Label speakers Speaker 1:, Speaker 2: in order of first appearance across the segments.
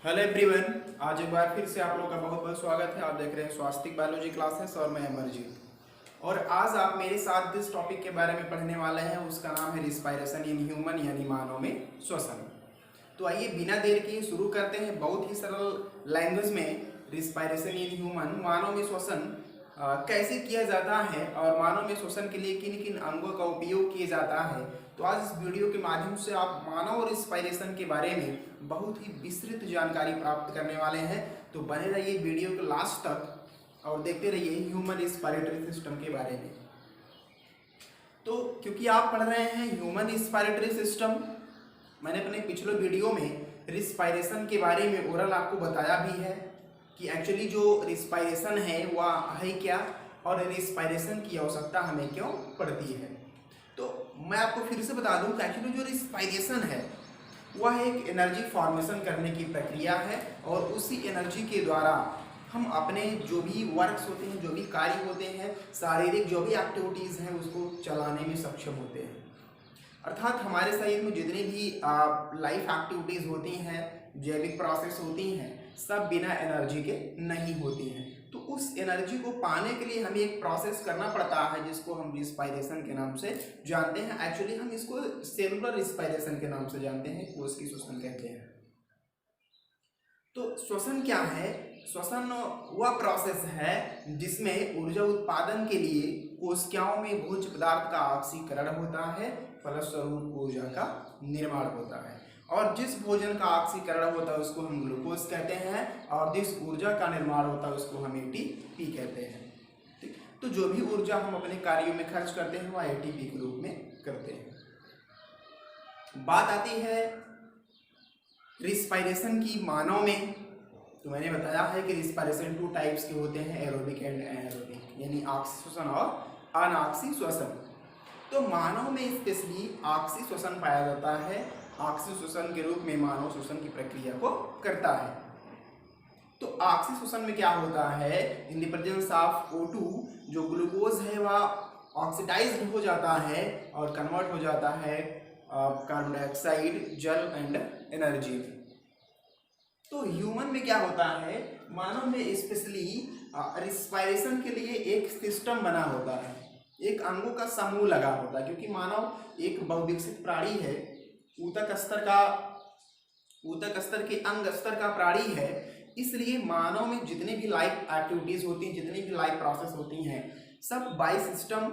Speaker 1: Hello everyone, आज एक बार फिर से आप लोगों का बहुत बहुत स्वागत है। आप देख रहे हैं स्वास्थ्य बायोलॉजी क्लासेस और मैं अमरजीत। और आज आप मेरे साथ जिस टॉपिक के बारे में पढ़ने वाले हैं उसका नाम है रिस्पायरेशन इन ह्यूमन, यानी मानव में श्वसन। तो आइए बिना देर के शुरू करते हैं। बहुत ही सरल लैंग्वेज में रिस्पायरेशन इन ह्यूमन, मानव में श्वसन कैसे किया जाता है और मानव में श्वसन के लिए किन किन अंगों का उपयोग किया जाता है। तो आज इस वीडियो के माध्यम से आप मानव रिस्पायरेशन के बारे में बहुत ही विस्तृत जानकारी प्राप्त करने वाले हैं। तो बने रहिए वीडियो के लास्ट तक और देखते रहिए ह्यूमन रिस्पायरेटरी सिस्टम के बारे में। तो क्योंकि आप पढ़ रहे हैं ह्यूमन रिस्पायरेटरी सिस्टम, मैंने अपने पिछले वीडियो में रिस्पायरेशन के बारे में ओरल आपको बताया भी है कि एक्चुअली जो रिस्पायरेशन है वह है क्या और रिस्पायरेशन की आवश्यकता हमें क्यों पड़ती है। तो मैं आपको फिर से बता दूं कि एक्चुअली जो रिस्पायरेशन है वह एक एनर्जी फॉर्मेशन करने की प्रक्रिया है और उसी एनर्जी के द्वारा हम अपने जो भी वर्क्स होते हैं, जो भी कार्य होते हैं, शारीरिक जो भी एक्टिविटीज़ हैं उसको चलाने में सक्षम होते हैं। अर्थात हमारे शरीर में जितनी भी लाइफ एक्टिविटीज़ होती हैं, जैविक प्रोसेस होती हैं, सब बिना एनर्जी के नहीं होती हैं। तो उस एनर्जी को पाने के लिए हमें एक प्रोसेस करना पड़ता है जिसको हम रिस्पायरेशन के नाम से जानते हैं। एक्चुअली हम इसको सेलुलर रिस्पायरेशन के नाम से जानते हैं, कोशिकीय श्वसन कहते हैं। तो श्वसन क्या है? श्वसन वह प्रोसेस है जिसमें ऊर्जा उत्पादन के लिए कोशिकाओं में भोज्य पदार्थ का ऑक्सीकरण होता है, फलस्वरूप ऊर्जा का निर्माण होता है। और जिस भोजन का ऑक्सीकरण होता है उसको हम ग्लूकोज कहते हैं और जिस ऊर्जा का निर्माण होता है उसको हम एटीपी कहते हैं। ठीक, तो जो भी ऊर्जा हम अपने कार्यों में खर्च करते हैं वह एटीपी के रूप में करते हैं। बात आती है रिस्पायरेशन की मानव में। तो मैंने बताया है कि रिस्पायरेशन 2 टाइप्स के होते हैं, एरोबिक एंड एनारोबिक, यानी ऑक्सी श्वसन और अनऑक्सी श्वसन। तो मानव में स्पेशली ऑक्सी श्वसन पाया जाता है। ऑक्सी श्वसन के रूप में मानव श्वसन की प्रक्रिया को करता है। तो ऑक्सी श्वसन में क्या होता है? In the presence of O2 जो ग्लूकोज है वह ऑक्सीडाइज्ड हो जाता है और कन्वर्ट हो जाता है कार्बन डाइऑक्साइड, जल एंड एनर्जी। तो ह्यूमन में क्या होता है? मानव में स्पेशली रिस्पायरेशन के लिए एक सिस्टम बना होता है, एक अंगों का समूह लगा होता है। क्योंकि मानव एक बहुविकसित प्राणी है, ऊतक स्तर के अंग स्तर का प्राणी है, इसलिए मानव में जितने भी लाइफ एक्टिविटीज होती हैं, जितनी भी लाइफ प्रोसेस होती हैं, सब बाय सिस्टम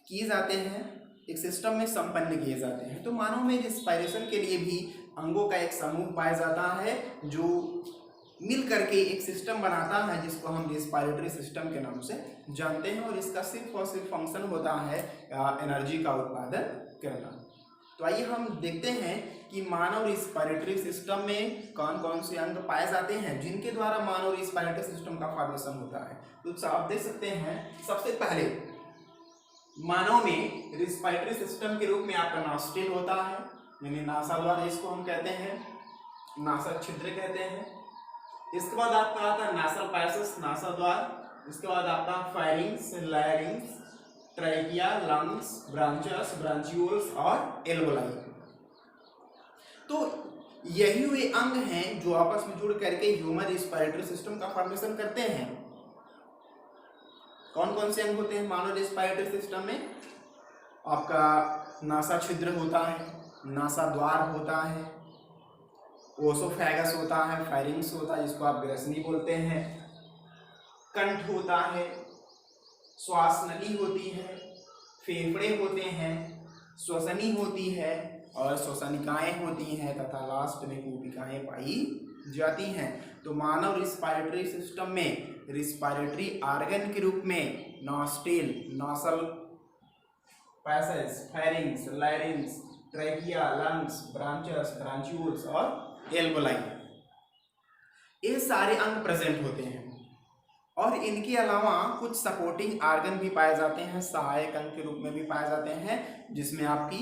Speaker 1: किए जाते हैं, एक सिस्टम में संपन्न किए जाते हैं। तो मानव में रिस्पायरेशन के लिए भी अंगों का एक समूह पाया जाता है जो मिल करके एक सिस्टम बनाता है जिसको हम रिस्पायरेटरी सिस्टम के नाम से जानते हैं। और इसका सिर्फ और सिर्फ फंक्शन होता है एनर्जी का उत्पादन करना। तो आइए हम देखते हैं कि मानव रिस्पायरेटरी सिस्टम में कौन कौन से अंग पाए जाते हैं जिनके द्वारा मानव रिस्पायरेटरी सिस्टम का फॉर्मेशन होता है। तो आप देख सकते हैं, सबसे पहले मानव में रिस्पायरेटरी सिस्टम के रूप में आपका नॉस्ट्रिल होता है, यानी नासा द्वार इसको हम कहते हैं, नासा छिद्र कहते हैं। इसके बाद आपका आता है नासल पैसेज, नासा द्वार। इसके बाद आपका pharynx, larynx, trachea, lungs, bronchus, bronchioles और एल्वोलाई। तो यही वे अंग हैं जो आपस में जुड़ करके ह्यूमन रिस्पायरेटरी सिस्टम का फॉर्मेशन करते हैं। कौन कौन से अंग होते हैं मानव रिस्पायरेटरी सिस्टम में? आपका नासा छिद्र होता है, नासा द्वार होता है, ओसोफेगस होता है, फायरिंग्स होता है जिसको आप ग्रसनी बोलते हैं, कंठ होता है, श्वास नली होती है, फेफड़े होते हैं, श्वसनी होती है और श्वसनिकाएं होती हैं तथा लास्ट में कूपिकाएं पाई जाती हैं। तो मानव रिस्पायरेटरी सिस्टम में रिस्पायरेटरी ऑर्गन के रूप में nostril, nasal passage, pharynx, larynx, trachea, lungs, bronchus, bronchioles और एल्वोलाई, ये सारे अंग प्रेजेंट होते हैं। और इनके अलावा कुछ सपोर्टिंग ऑर्गन भी पाए जाते हैं, सहायक अंग के रूप में भी पाए जाते हैं, जिसमें आपकी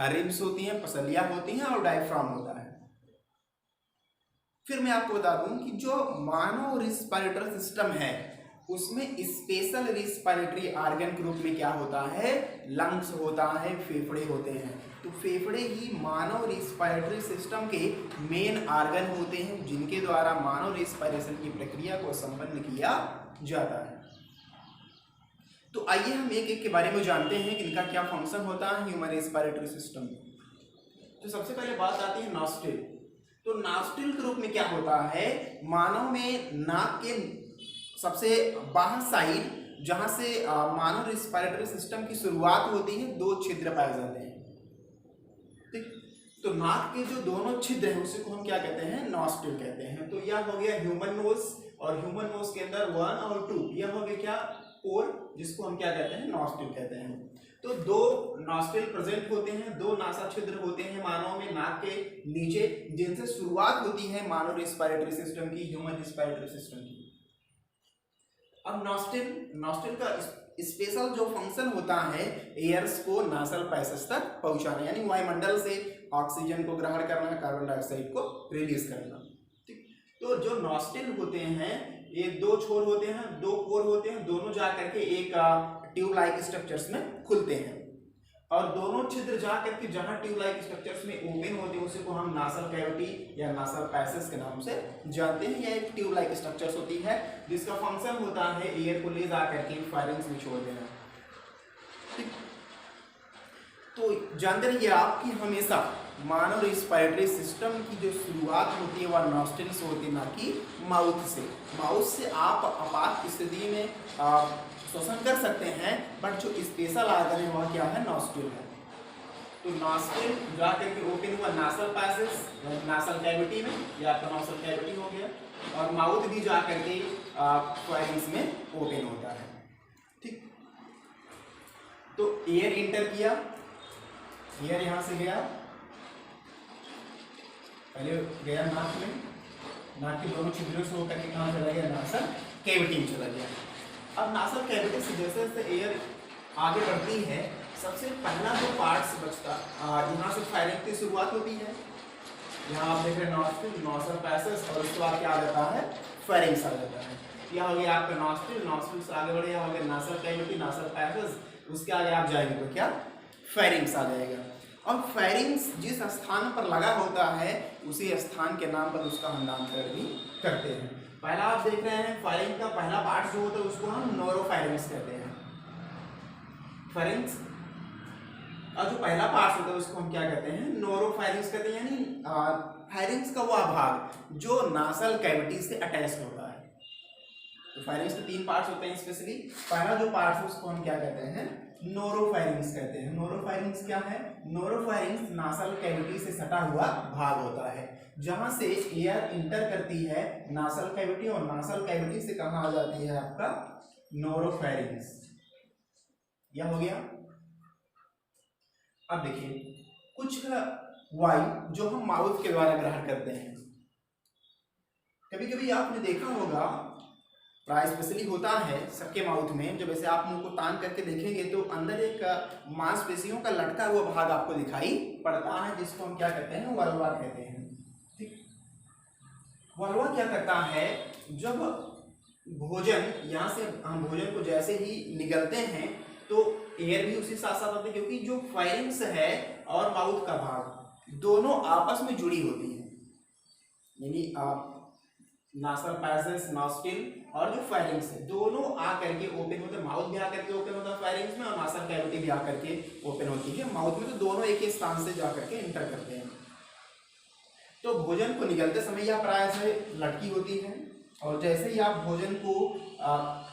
Speaker 1: रिब्स होती हैं, पसलियां होती हैं और डायफ्राम होता है। फिर मैं आपको बता दूं कि जो मानव रिस्पायरेटरी सिस्टम है उसमें स्पेशल रिस्पायरेटरी ऑर्गन के रूप में क्या होता है, लंग्स होता है, फेफड़े होते हैं। तो फेफड़े ही मानव रिस्पायरेटरी सिस्टम के मेन ऑर्गन होते हैं जिनके द्वारा मानव रिस्पायरेशन की प्रक्रिया को संपन्न किया जाता है। तो आइए हम एक एक के बारे में जानते हैं कि इनका क्या फंक्शन होता है ह्यूमन रिस्पायरेटरी सिस्टम में। तो सबसे पहले बात आती है नॉस्ट्रिल। तो नॉस्ट्रिल के रूप में क्या होता है, मानव में नाक के सबसे बाहर साइड जहां से मानव रिस्पायरेटरी सिस्टम की शुरुआत होती है, दो छिद्र पाए जाते हैं। ठीक, तो नाक के जो दोनों छिद्र हैं उसी को हम क्या कहते हैं, नॉस्ट्रिल कहते हैं। तो यह हो गया ह्यूमन नोज, और ह्यूमन नोज के अंदर 1 और 2 यह हो गया क्या, पोर, जिसको हम क्या कहते हैं, नॉस्ट्रिल कहते हैं। तो दो नॉस्ट्रिल प्रेजेंट होते हैं, दो नासा छिद्र होते हैं मानव में नाक के नीचे, जिनसे शुरुआत होती है मानव रिस्पायरेटरी सिस्टम की, ह्यूमन रिस्पायरेटरी सिस्टम की। अब नॉस्ट्रिल का स्पेशल जो फंक्शन होता है एयर्स को नासल पैसेज तक पहुंचाना, यानी वायुमंडल से ऑक्सीजन को ग्रहण करना, कार्बन डाइऑक्साइड को रिलीज करना। ठीक, तो जो नॉस्ट्रिल होते हैं ये दो छोर होते हैं, दो पोर होते हैं, दोनों जा करके एक ट्यूब लाइक स्ट्रक्चर्स में खुलते हैं, और दोनों छिद्र जा करके जहां ट्यूब लाइक स्ट्रक्चर्स में ओपन होते हैं उसी को हम नासल कैविटी या नासल पैसेज के नाम से जानते हैं। यह एक ट्यूब लाइक स्ट्रक्चर्स होती है जिसका फंक्शन होता है एयर को ले जा करके फायरिंग्स में छोड़ देना। ठीक, तो जानते रहिए आप कि हमेशा मानव रिस्पायरेटरी सिस्टम की जो शुरुआत होती है वह नॉस्ट्रिल से होती है, ना कि माउथ से। माउथ से आप आपात स्थिति में श्वसन कर सकते हैं, बट जो स्पेशल ऑर्गन है वह क्या है, नॉस्ट्रिल है। तो नॉस्ट्रिल जा करके ओपन हुआ नासल पैसेज, नासल कैविटी में, या आपका नासल कैविटी हो गया, और माउथ भी जा करके फायरिंग्स में ओपन होता है। ठीक, तो एयर इंटर किया, एयर यहां से गया, पहले गया नाक में, नाक के दोनों छिद्रों से होकर के कहाँ चला गया, नासल कैविटी में चला गया। अब नासल कैविटी से जैसे जैसे एयर आगे बढ़ती है, सबसे पहला जो पार्ट्स बचता, यहाँ से फायरिंग की शुरुआत होती है। यहाँ आप देख रहे हैं नॉस्ट्रिल, नॉसल पैसेज, और उसके बाद क्या आ जाता है, फेरिंग्स आ जाता है। यह हो गया आपका नॉस्ट्रिल, नॉस्ट्रिल से आगे बढ़े हो गया नासल कैविटी, नासल पैसेज, उसके आगे आप जाएंगे तो क्या, फेरिंग्स आ जाएगा। और फेरिंग्स जिस स्थान पर लगा होता है उसी स्थान के नाम पर उसका हम नामकरण भी करते हैं। पहला आप देख रहे हैं फेरिंग का पहला पार्ट जो होता है उसको हम नोरोफेरिंग्स कहते हैं। फेरिंग्स और जो पहला पार्ट होता है उसको हम क्या कहते हैं, नोरोफेरिंग्स कहते हैं, यानी फेरिंग्स का वह भाग जो नासल कैविटी से अटैच होता है। तो फेरिंग्स के 3 पार्ट्स होते हैं स्पेशली। पहला जो पार्ट है उसको हम क्या कहते हैं, नोरोफेरिंग्स कहते हैं। नोरोफेरिंग्स क्या है, नोरोफेरिंग्स नासल कैविटी से सटा हुआ भाग होता है जहां से एयर इंटर करती है नासल कैविटी, और नासल कैविटी से कहां आ जाती है आपका, नोरोफेरिंग्स। यह हो गया। अब देखिए कुछ वायु जो हम माउथ के द्वारा ग्रहण करते हैं, कभी कभी आपने देखा होगा, प्राय स्पेशली होता है सबके माउथ में, जब ऐसे आप मुंह को तान करके देखेंगे तो अंदर एक मांसपेशियों का लटका हुआ भाग आपको दिखाई पड़ता है, जिसको हम क्या कहते हैं, वल्वा कहते हैं। ठीक, वल्वा क्या करता है, जब भोजन यहाँ से हम भोजन को जैसे ही निगलते हैं तो एयर भी उसी साथ साथ आती है, क्योंकि जो फायरिंग्स है और माउथ का भाग दोनों आपस में जुड़ी होती है, यानी आप नासल पैसेज, नॉस्ट्रिल और जो फायरिंग्स है दोनों आकर के ओपन होते हैं। माउथ भी आकर के ओपन होता है फायरिंग्स में, और नासल कैविटी भी आकर के ओपन होती है माउथ में। तो दोनों एक ही स्थान से जाकर के इंटर करते हैं। तो भोजन को निगलते समय यह प्राय से लटकी होती है, और जैसे ही आप भोजन को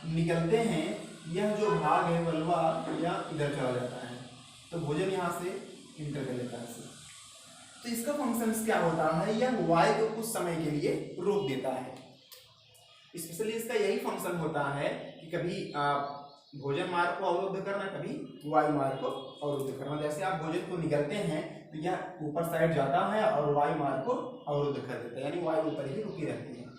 Speaker 1: निगलते हैं यह जो भाग है वल्वा यह इधर चला जाता है, तो भोजन यहाँ से इंटर कर लेता है। तो इसका फंक्शन क्या होता है, यह वायु को कुछ समय के लिए रोक देता है। स्पेशली इसका यही फंक्शन होता है कि कभी भोजन मार्ग को अवरुद्ध करना, कभी वायु मार्ग को अवरुद्ध करना। जैसे आप भोजन को निगलते हैं तो यह ऊपर साइड जाता है और वायु मार्ग को अवरुद्ध कर देता है, यानी वायु ऊपर ही रुकी रहती है।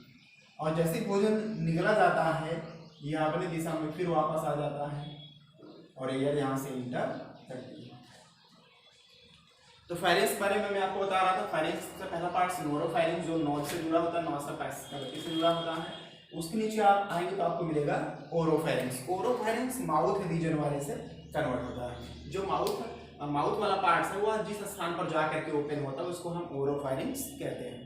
Speaker 1: और जैसे भोजन निगला जाता है यह अपनी दिशा में फिर वापस आ जाता है और एयर यहाँ से इंटर करती है। तो फायरिंग्स के बारे में मैं आपको बता रहा था। फायरिंग्स का पहला पार्ट नोरोफायरिंग्स जो नोज से जुड़ा होता है, नोज से पैसेज कैविटी से जुड़ा होता है। उसके नीचे आप आएंगे तो आपको मिलेगा ओरोफेरिंक्स। ओरोफेरिंक्स माउथ रीजन वाले से कन्वर्ट होता है। जो माउथ वाला पार्ट है वो जिस स्थान पर जाकर के ओपन होता है उसको हम ओरोफेरिंक्स कहते हैं।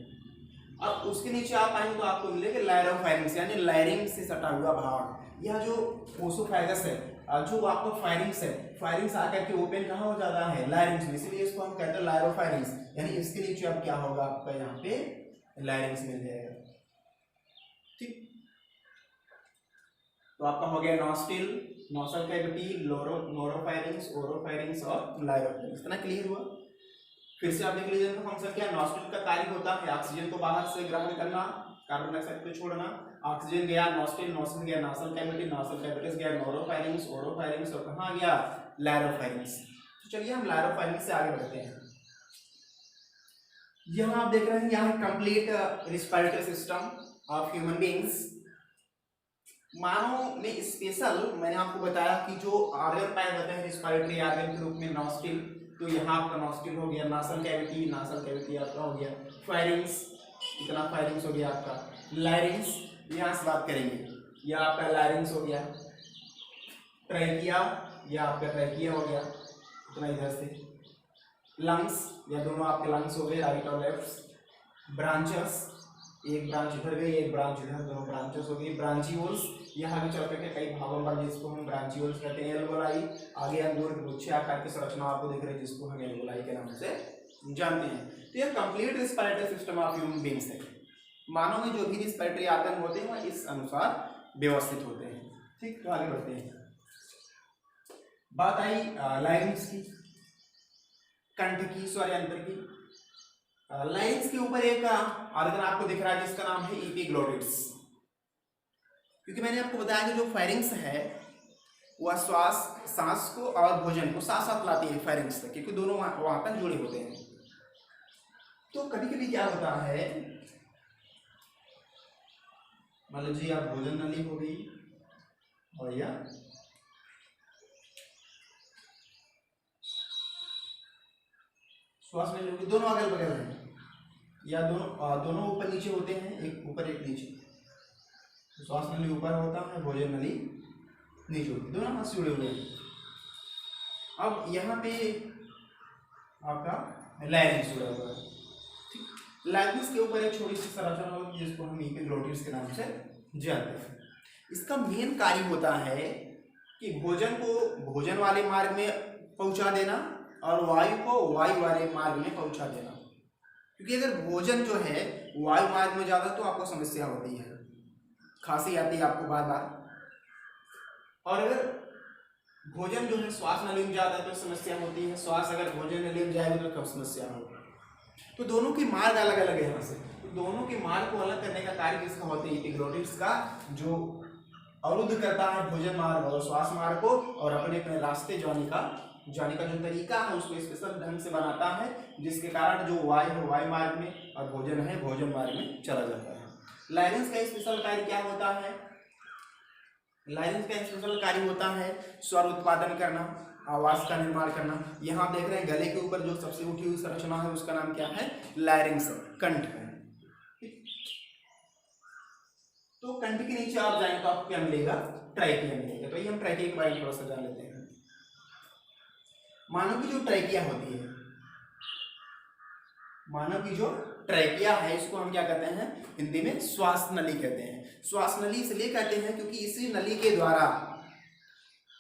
Speaker 1: अब उसके नीचे आप आएंगे तो आपको मिलेगा लायरोफेरिंक्स, यानी लायरिंग्स से सटा हुआ भाग। यह जो ओसोफेगस है, जो आपका फायरिंग्स है, फायरिंग्स आकर के ओपन कहाँ हो जाता है, लायरिंग्स में, इसलिए इसको हम कहते हैं लायरोफेरिंक्स। यानी इसके नीचे अब क्या होगा, आपका यहाँ पे लायरिंग्स मिल जाएगा। ठीक, तो आपका हो गया नॉस्टिल, नोसल कैविटी, नोरोफेरिंक्स, ओरोफेरिंक्स और लायरोफेरिंक्स। इतना क्लियर हुआ। फिर से आप देख लीजिए तो फंक्शन क्या, नॉस्टिल का कार्य होता है ऑक्सीजन को बाहर से ग्रहण करना, कार्बन डाइऑक्साइड को छोड़ना। ऑक्सीजन गया नॉस्टिल, नॉस्टिल गया नासल कैविटी, नासल कैविटी गया नोरोफेरिंक्स, ओरोफेरिंक्स और कहाँ गया, लायरोफेरिंक्स। तो चलिए हम लायरोफेरिंक्स से आगे बढ़ते हैं। यहाँ आप देख रहे हैं, यहाँ complete respiratory system of human beings. मानव में स्पेशल मैंने आपको बताया कि जो ऑर्गन पाए जाते हैं रिस्पिरेटरी ऑर्गन के रूप में, नॉस्टिल, तो यहाँ आपका नॉस्टिल हो गया, नासल कैविटी आपका हो गया, फायरिंग्स, इतना फायरिंग्स हो गया आपका, लायरिंग्स, यहाँ से बात करेंगे, यह आपका लायरिंग्स हो गया, ट्रैकिया, यह आपका ट्रैकिया हो गया, इतना इधर से, लंग्स, या दोनों आपके लंग्स हो गए, राइट और लेफ्ट, ब्रांचेस, एक ब्रांच इधर गई, एक ब्रांच इधर, दोनों ब्रांचेस हो गई, ब्रांचियोल्स, यहाँ आगे चल करके कई भागों में जिसको हम ब्रांचियोल्स कहते हैं, एल्वोलाई, आगे अंगूर के गुच्छे आकार की संरचना आपको दिख रही है जिसको हम एल्वोलाई के नाम से जानते हैं। तो यह complete respiratory system of human beings है। मानव में जो भी रिस्पिरेटरी ऑर्गन होते हैं वह इस अनुसार व्यवस्थित होते हैं। ठीक, तो आगे बढ़ते हैं। बात आई लायरिंग्स की, कंठ की, स्वर यंत्र की। लायरिंग्स के ऊपर एक ऑर्गन आपको दिख रहा है जिसका नाम है एपिग्लोटिड्स। क्योंकि मैंने आपको बताया कि जो फायरिंग्स है वह सांस को और भोजन को साथ साथ लाती है फायरिंग्स तक, क्योंकि दोनों वहां तक जुड़े होते हैं। तो कभी कभी क्या होता है, मान लीजिए आप भोजन नली हो गई और या श्वास नली होगी, दोनों अगल बगल हैं या दोनों ऊपर नीचे होते हैं, एक ऊपर एक नीचे। श्वास नली ऊपर होता है, भोजन नली नीचे होती है, दोनों हाथ से जुड़े हुए हैं। अब यहाँ पे आपका लायरिंग्स जुड़ा हुआ है। लायरिंग्स के ऊपर एक छोटी सी संरचना होगी जिसको हम एपिग्लोटिड्स के नाम से जानते हैं। इसका मेन कार्य होता है कि भोजन को भोजन वाले मार्ग में पहुंचा देना और वायु को वायु वाले मार्ग में पहुंचा देना। क्योंकि अगर भोजन जो है वायु मार्ग में जाता तो आपको समस्या होती है, खांसी आती है आपको बार बार, और अगर भोजन जो है श्वास नली में जाता है तो समस्या होती है, श्वास अगर भोजन नली में जाएगा तो कब समस्या होगी। तो दोनों के मार्ग अलग अलग है यहाँ से, तो दोनों के मार्ग को अलग करने का कार्य किसका होता है, एपिग्लोटिड्स का, जो अवरुद्ध करता है भोजन मार्ग और श्वास मार्ग को और अपने अपने रास्ते जाने का जो तरीका है उसको स्पेशल ढंग से बनाता है, जिसके कारण जो वायु है वायु मार्ग में और भोजन है भोजन मार्ग में चला जाता है। लायरिंग्स का स्पेशल कार्य क्या होता है, लायरिंग्स का स्पेशल कार्य होता है स्वर उत्पादन करना, आवाज का निर्माण करना। यहाँ आप देख रहे हैं गले के ऊपर जो सबसे उठी हुई संरचना है उसका नाम क्या है, लायरिंग्स, कंठ है। तो कंठ के नीचे आप जाएंगे तो आपको क्या मिलेगा, ट्रैकिया मिलेगा। तो ये हम ट्रैकिया के बारे में थोड़ा सा जान लेते हैं। मानव की जो ट्रैकिया होती है, मानव की जो ट्रैकिया है इसको हम क्या कहते हैं, हिंदी में श्वास नली कहते हैं। श्वास नली इसलिए कहते हैं क्योंकि इसी नली के द्वारा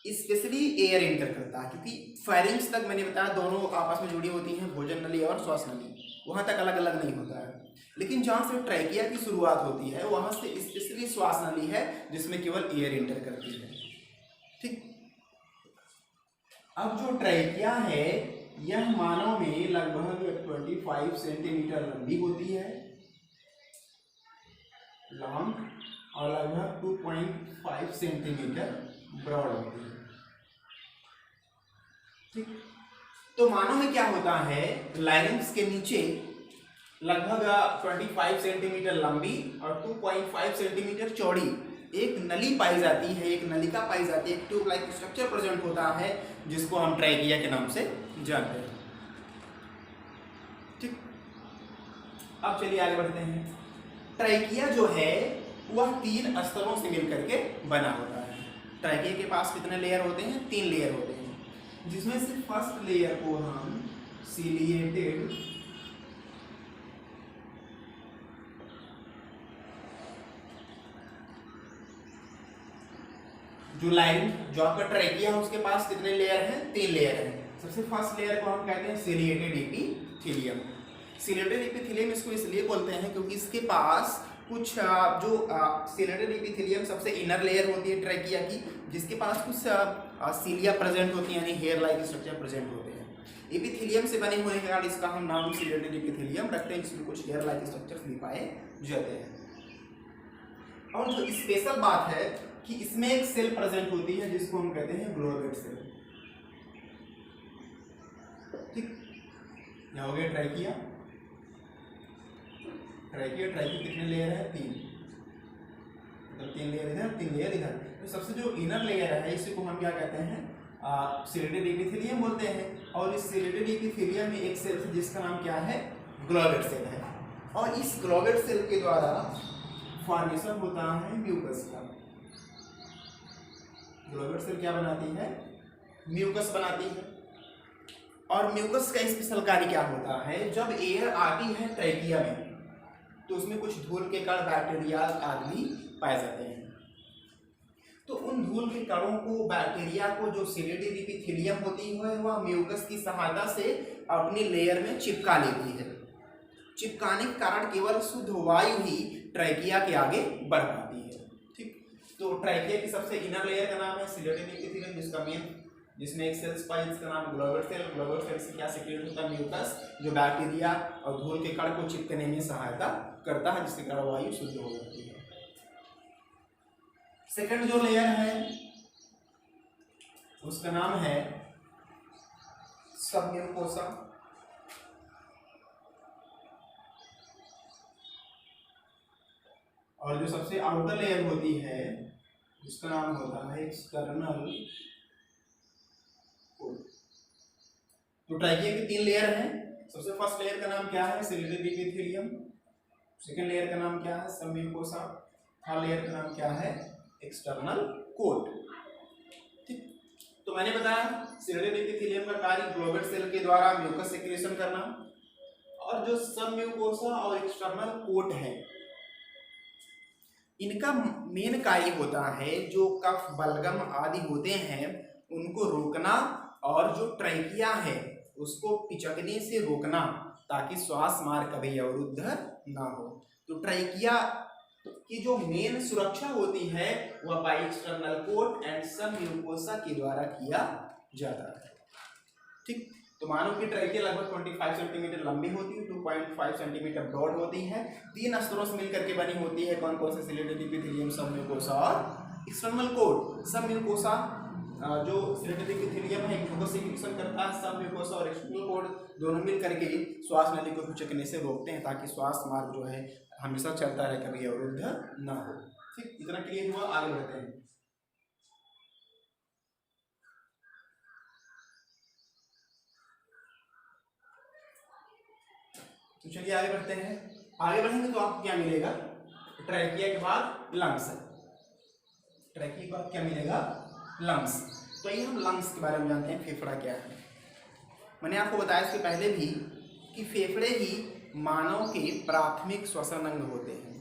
Speaker 1: स्पेशली एयर एंटर करता है, क्योंकि फायरिंग्स तक मैंने बताया दोनों आपस में जुड़ी होती हैं, भोजन नली और श्वास नली, वहां तक अलग अलग नहीं होता है। लेकिन जहां से ट्रैकिया की शुरुआत होती है वहां से स्पेशली श्वास नली है जिसमें केवल एयर एंटर करती है। ठीक, अब जो ट्रैकिया है यह मानव में लगभग 25 सेंटीमीटर लंबी होती है, लॉन्ग, और लगभग 2.5 सेंटीमीटर ब्रॉड होती है। ठीक, तो मानव में क्या होता है, लायरिंग्स के नीचे लगभग 25 सेंटीमीटर लंबी और 2.5 सेंटीमीटर चौड़ी एक नली पाई जाती है, एक नलिका पाई जाती है, एक ट्यूब लाइक स्ट्रक्चर प्रेजेंट होता है जिसको हम ट्रैकिया के नाम से जानते हैं। ठीक, अब चलिए आगे बढ़ते हैं। ट्रैकिया जो है वह 3 स्तरों से मिलकर के बना होता है। ट्रैकिया के पास कितने लेयर होते हैं? 3 लेयर होते हैं, जिसमें से फर्स्ट लेयर को हम सीलिएटेड जो लाइन जो आपका ट्रैकिया है उसके पास कितने लेयर हैं? 3 लेयर हैं। सबसे फर्स्ट लेयर को हम कहते हैं सीलिएटेड एपिथेलियम। सीलिएटेड एपिथेलियम इसको इसलिए बोलते हैं क्योंकि इसके पास कुछ जो सीलिएटेड एपिथेलियम सबसे इनर लेयर होती है ट्रैकिया की, जिसके पास कुछ सीलिया प्रेजेंट होती है, यानी हेयर लाइक स्ट्रक्चर प्रेजेंट होते हैं। एपिथेलियम से बने होने के कारण इसका हम नाम सीलिएटेड एपिथेलियम रखते हैं, जिसमें कुछ हेयर लाइक स्ट्रक्चर्स भी पाए जाते हैं। और जो स्पेशल बात है कि इसमें एक सेल प्रेजेंट होती है जिसको हम कहते हैं ग्लोवेट सेल। ठीक, यह हो गया ट्रैकिया। ट्रैकिया कितने लेयर है? 3, मतलब 3 लेयर इधर, 3 लेयर इधर। तो सबसे जो इनर लेयर है इसी को हम क्या कहते हैं? सीलिएटेड एपिथेलियम बोलते हैं। और इस सीलिएटेड एपिथेलियम में एक सेल है जिसका नाम क्या है? ग्लोवेट सेल है। और इस ग्लोवेट सेल के द्वारा फॉर्मेशन होता है म्यूकस का। ग्लोवेट सेल क्या बनाती है? म्यूकस बनाती है। और म्यूकस का स्पेशल कार्य क्या होता है? जब एयर आती है ट्रैकिया में तो उसमें कुछ धूल के कण, बैक्टीरिया आदि पाए जाते हैं। तो उन धूल के कणों को, बैक्टीरिया को जो सीलिएटेड एपिथेलियम होती है वह म्यूकस की सहायता से अपनी लेयर में चिपका लेती है। चिपकाने के कारण केवल शुद्ध वायु ही ट्रैकिया के आगे बढ़ पाती है। ठीक, तो ट्रैकिया की सबसे इनर लेयर का नाम है सीलिएटेड एपिथेलियम, जिसमें एक सेल्स पाई जिसका नाम ग्लोवेट सेल। ग्लोवेट सेल से क्या सीक्रेट होता है? म्यूकस, जो बैक्टीरिया और धूल के कण को चिपकने में सहायता करता है, जिसके कारण वायु शुद्ध हो जाती है। सेकंड जो लेयर है उसका नाम है सबम्यूकोसा। और जो सबसे आउटर लेयर होती है उसका नाम होता है एक्सटर्नल कोट। तो ट्रैकिया के 3 लेयर हैं। सबसे फर्स्ट लेयर का नाम क्या है? Ciliated epithelium. सेकंड लेयर का नाम क्या है? सबम्यूकोसा। थर्ड लेयर का नाम क्या है? External coat. ठीक, तो मैंने बताया सीलिएटेड एपिथेलियम का कार्य ग्लोवेट सेल के द्वारा म्यूकस सेक्रेशन करना, और जो सबम्यूकोसा और एक्सटर्नल कोट है इनका मेन कार्य होता है जो कफ, बलगम आदि होते हैं उनको रोकना, और जो ट्रैकिया है उसको पिचकने से रोकना ताकि श्वास मार्ग कभी अवरुद्ध ना हो। तो ट्रैकिया की जो मेन सुरक्षा होती है वह by external coat and submucosa के द्वारा किया जाता है। ठीक, तो मानव की ट्रैकिया लगभग 25 सेंटीमीटर लंबी होती है, 2.5 सेंटीमीटर ब्रॉड होती है, 3 स्तरों से मिलकर के बनी होती है। कौन कौन से? सीलिएटेड एपिथेलियम, सबम्यूकोसा और एक्सटर्नल कोट। सबम्यूकोसा जो सीलिएटेड एपिथेलियम है म्यूकस सेक्रेशन करता है, सबम्यूकोसा और एक्सटर्नल कोट दोनों मिल करके श्वास नली को पिचकने से रोकते हैं ताकि श्वास मार्ग जो है हमेशा चलता रहे, कभी अवरुद्ध ना हो। ठीक, इतना क्लियर हुआ? आगे बढ़ते हैं। तो चलिए आगे बढ़ते हैं। आगे बढ़ेंगे तो आपको क्या मिलेगा? ट्रैकिया के बाद लंग्स। ट्रैकिया के बाद क्या मिलेगा? लंग्स। तो ये हम लंग्स के बारे में जानते हैं। फेफड़ा क्या है? मैंने आपको बताया इसके पहले भी कि फेफड़े ही मानव के प्राथमिक श्वसन अंग होते हैं।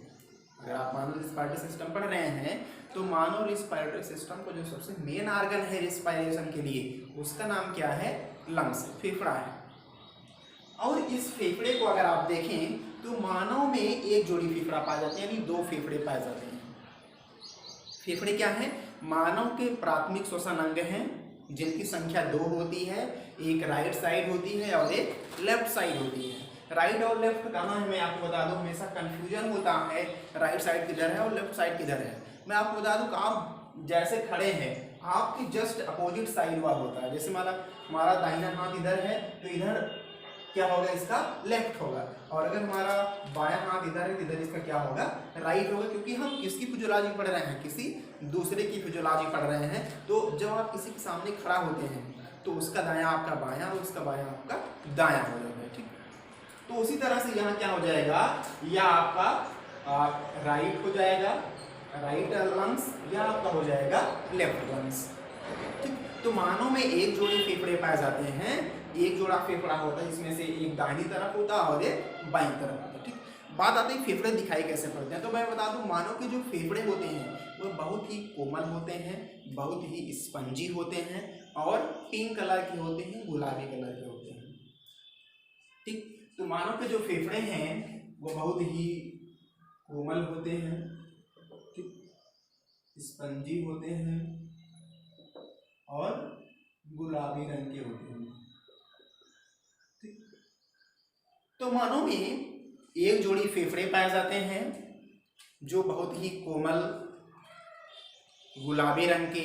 Speaker 1: अगर आप मानव रिस्पायरेटरी सिस्टम पढ़ रहे हैं तो मानव रिस्पायरेटरी सिस्टम को जो सबसे मेन ऑर्गन है रिस्पायरेशन के लिए उसका नाम क्या है? लंग्स, फेफड़ा है। और इस फेफड़े को अगर आप देखें तो मानव में एक जोड़ी फेफड़ा पाए जाते हैं, यानी 2 फेफड़े पाए जाते हैं। फेफड़े क्या है? मानव के प्राथमिक श्वसन अंग हैं जिनकी संख्या 2 होती है। एक राइट साइड होती है और एक लेफ्ट साइड होती है। राइट और लेफ्ट कहाँ है मैं आपको बता दूं, हमेशा कंफ्यूजन होता है राइट साइड किधर है और लेफ्ट साइड किधर है। मैं आपको बता दूं कि आप जैसे खड़े हैं आपकी जस्ट अपोजिट साइड हुआ होता है। जैसे हमारा दाहिना हाथ इधर है तो इधर क्या होगा? इसका लेफ्ट होगा। और अगर हमारा बायां हाथ इधर है तो इधर इसका क्या होगा? राइट होगा। क्योंकि हम किसकी फिजियोलॉजी पढ़ रहे हैं? किसी दूसरे की फिजियोलॉजी पढ़ रहे हैं। तो जब आप किसी के सामने खड़ा होते हैं तो उसका दायां आपका बायां और उसका बायां आपका दायां हो जाएगा। ठीक, तो उसी तरह से यहाँ क्या हो जाएगा? यह आपका राइट हो जाएगा राइट लंग्स या आपका हो जाएगा लेफ्ट लंग्स। ठीक, तो मानव में एक जोड़े फेफड़े पाए जाते हैं, एक जोड़ा फेफड़ा होता है जिसमें से एक दाहिनी तरफ होता है और एक बाईं तरफ होता है। ठीक, बात आती है फेफड़े दिखाई कैसे पड़ते हैं, तो मैं बता दूं मानव के जो फेफड़े होते हैं वो बहुत ही कोमल होते हैं, बहुत ही स्पंजी होते हैं और पिंक कलर के होते हैं, गुलाबी कलर के होते हैं। ठीक, तो मानव के जो फेफड़े हैं वो बहुत ही कोमल होते हैं, ठीक, स्पंजी होते हैं और गुलाबी रंग के होते हैं। ठीक, तो मानव में एक जोड़ी फेफड़े पाए जाते हैं जो बहुत ही कोमल गुलाबी रंग के